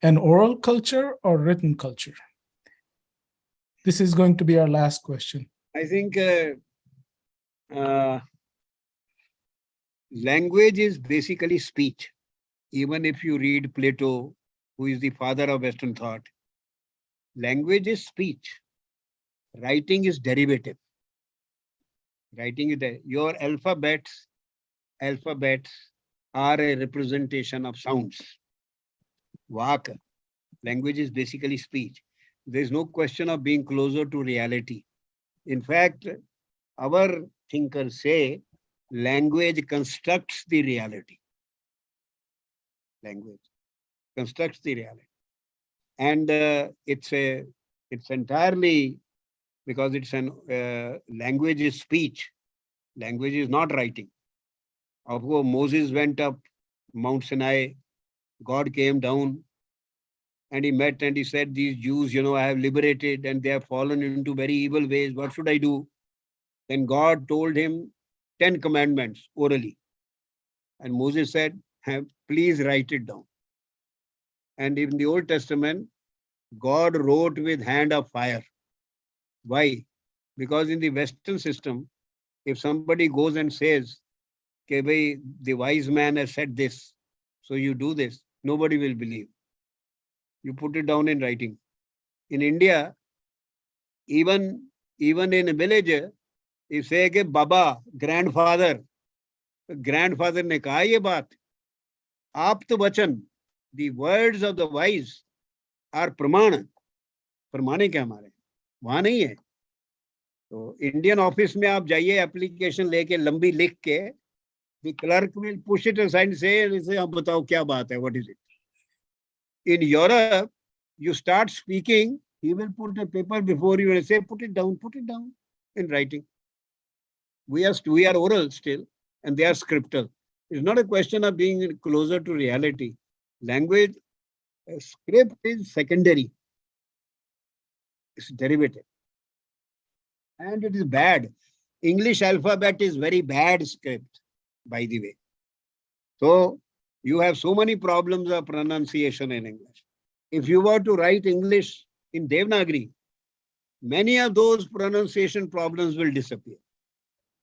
an oral culture or written culture? This is going to be our last question. I think language is basically speech. Even if you read Plato, who is the father of Western thought, language is speech. Writing is derivative. Writing is your alphabets are a representation of sounds. Vak, language is basically speech. There is no question of being closer to reality. In fact, our thinkers say language constructs the reality. Language constructs the reality. And it's entirely because it's an language is speech. Language is not writing. Of course, Moses went up Mount Sinai. God came down and he met and he said, these Jews, I have liberated and they have fallen into very evil ways. What should I do? Then God told him 10 commandments orally. And Moses said, please write it down. And in the Old Testament, God wrote with hand of fire. Why? Because in the Western system, if somebody goes and says, okay, the wise man has said this, so you do this, nobody will believe. You put it down in writing. In India, even in a village, if say कि Baba, grandfather ने कहा ये बात, आप तो वचन, the words of the wise are प्रमाण. प्रमाणे क्या हमारे वहां नहीं है. तो इंडियन ऑफिस में आप जाइए, एप्लीकेशन लेके लंबी लिख के, the clerk will push it aside and say, आप बताओ क्या बात है, what is it? In Europe, you start speaking, he will put a paper before you and say, put it down in writing. We are oral still, and they are scriptal. It's not a question of being closer to reality. Language, script is secondary. It's derivative. And it is bad. English alphabet is very bad script, by the way. So you have so many problems of pronunciation in English. If you were to write English in Devanagari, many of those pronunciation problems will disappear.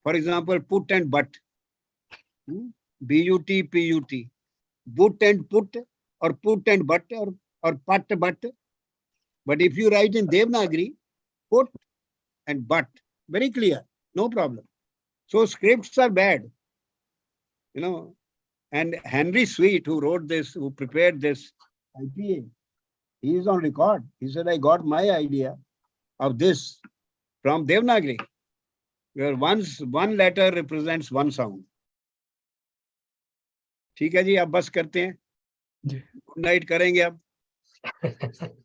For example, put and but. B-U-T, P-U-T. Put and put, or put and but, or pat but. But if you write in Devanagari, put and but, very clear, no problem. So scripts are bad. And Henry Sweet, who wrote this, who prepared this IPA, he is on record. He said, I got my idea of this from Devanagari. where one letter represents one sound. ठीक है जी, अब बस करते हैं. जी. Good night करेंगे अब.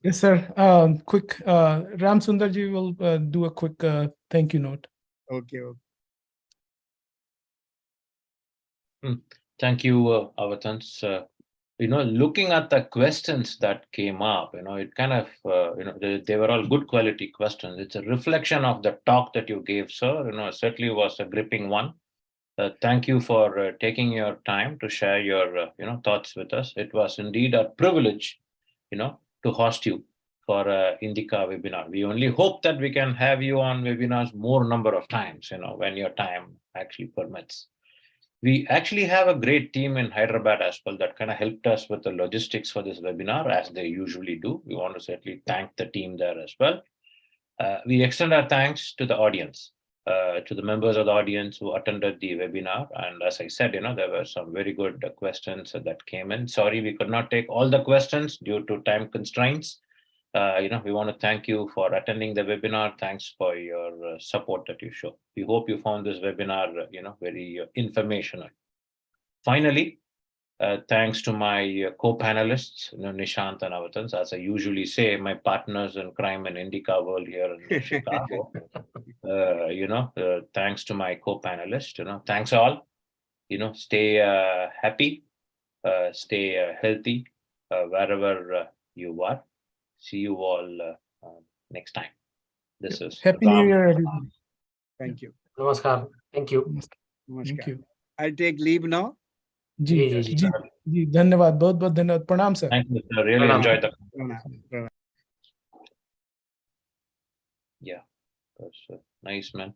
Yes, sir. Quick, Ram Sundar ji will do a quick thank you note. Okay. Thank you, Avatans. Looking at the questions that came up, it kind of, they were all good quality questions. It's a reflection of the talk that you gave, sir. It certainly was a gripping one. Thank you for taking your time to share your, thoughts with us. It was indeed a privilege, to host you for Indica webinar. We only hope that we can have you on webinars more number of times, when your time actually permits. We actually have a great team in Hyderabad as well that kind of helped us with the logistics for this webinar, as they usually do. We want to certainly thank the team there as well. We extend our thanks to the audience, to the members of the audience who attended the webinar. And as I said, there were some very good questions that came in. Sorry, we could not take all the questions due to time constraints. We want to thank you for attending the webinar. Thanks for your support that you show. We hope you found this webinar, very informational. Finally, thanks to my co-panelists, Nishant and Avatans. As I usually say, my partners in crime and Indica world here in Chicago. Thanks to my co-panelists. Thanks all. Stay happy, stay healthy wherever you are. See you all next time. This is Happy Ram. New Year, everybody. Thank you. Namaskar. Thank you. Thank you. I'll take leave now. जी जी, जी, जी जी धन्यवाद, बहुत बहुत धन्यवाद. प्रणाम sir. Thank you, sir. Really Pranam. enjoyed the. Pranam. Yeah, that's nice, man.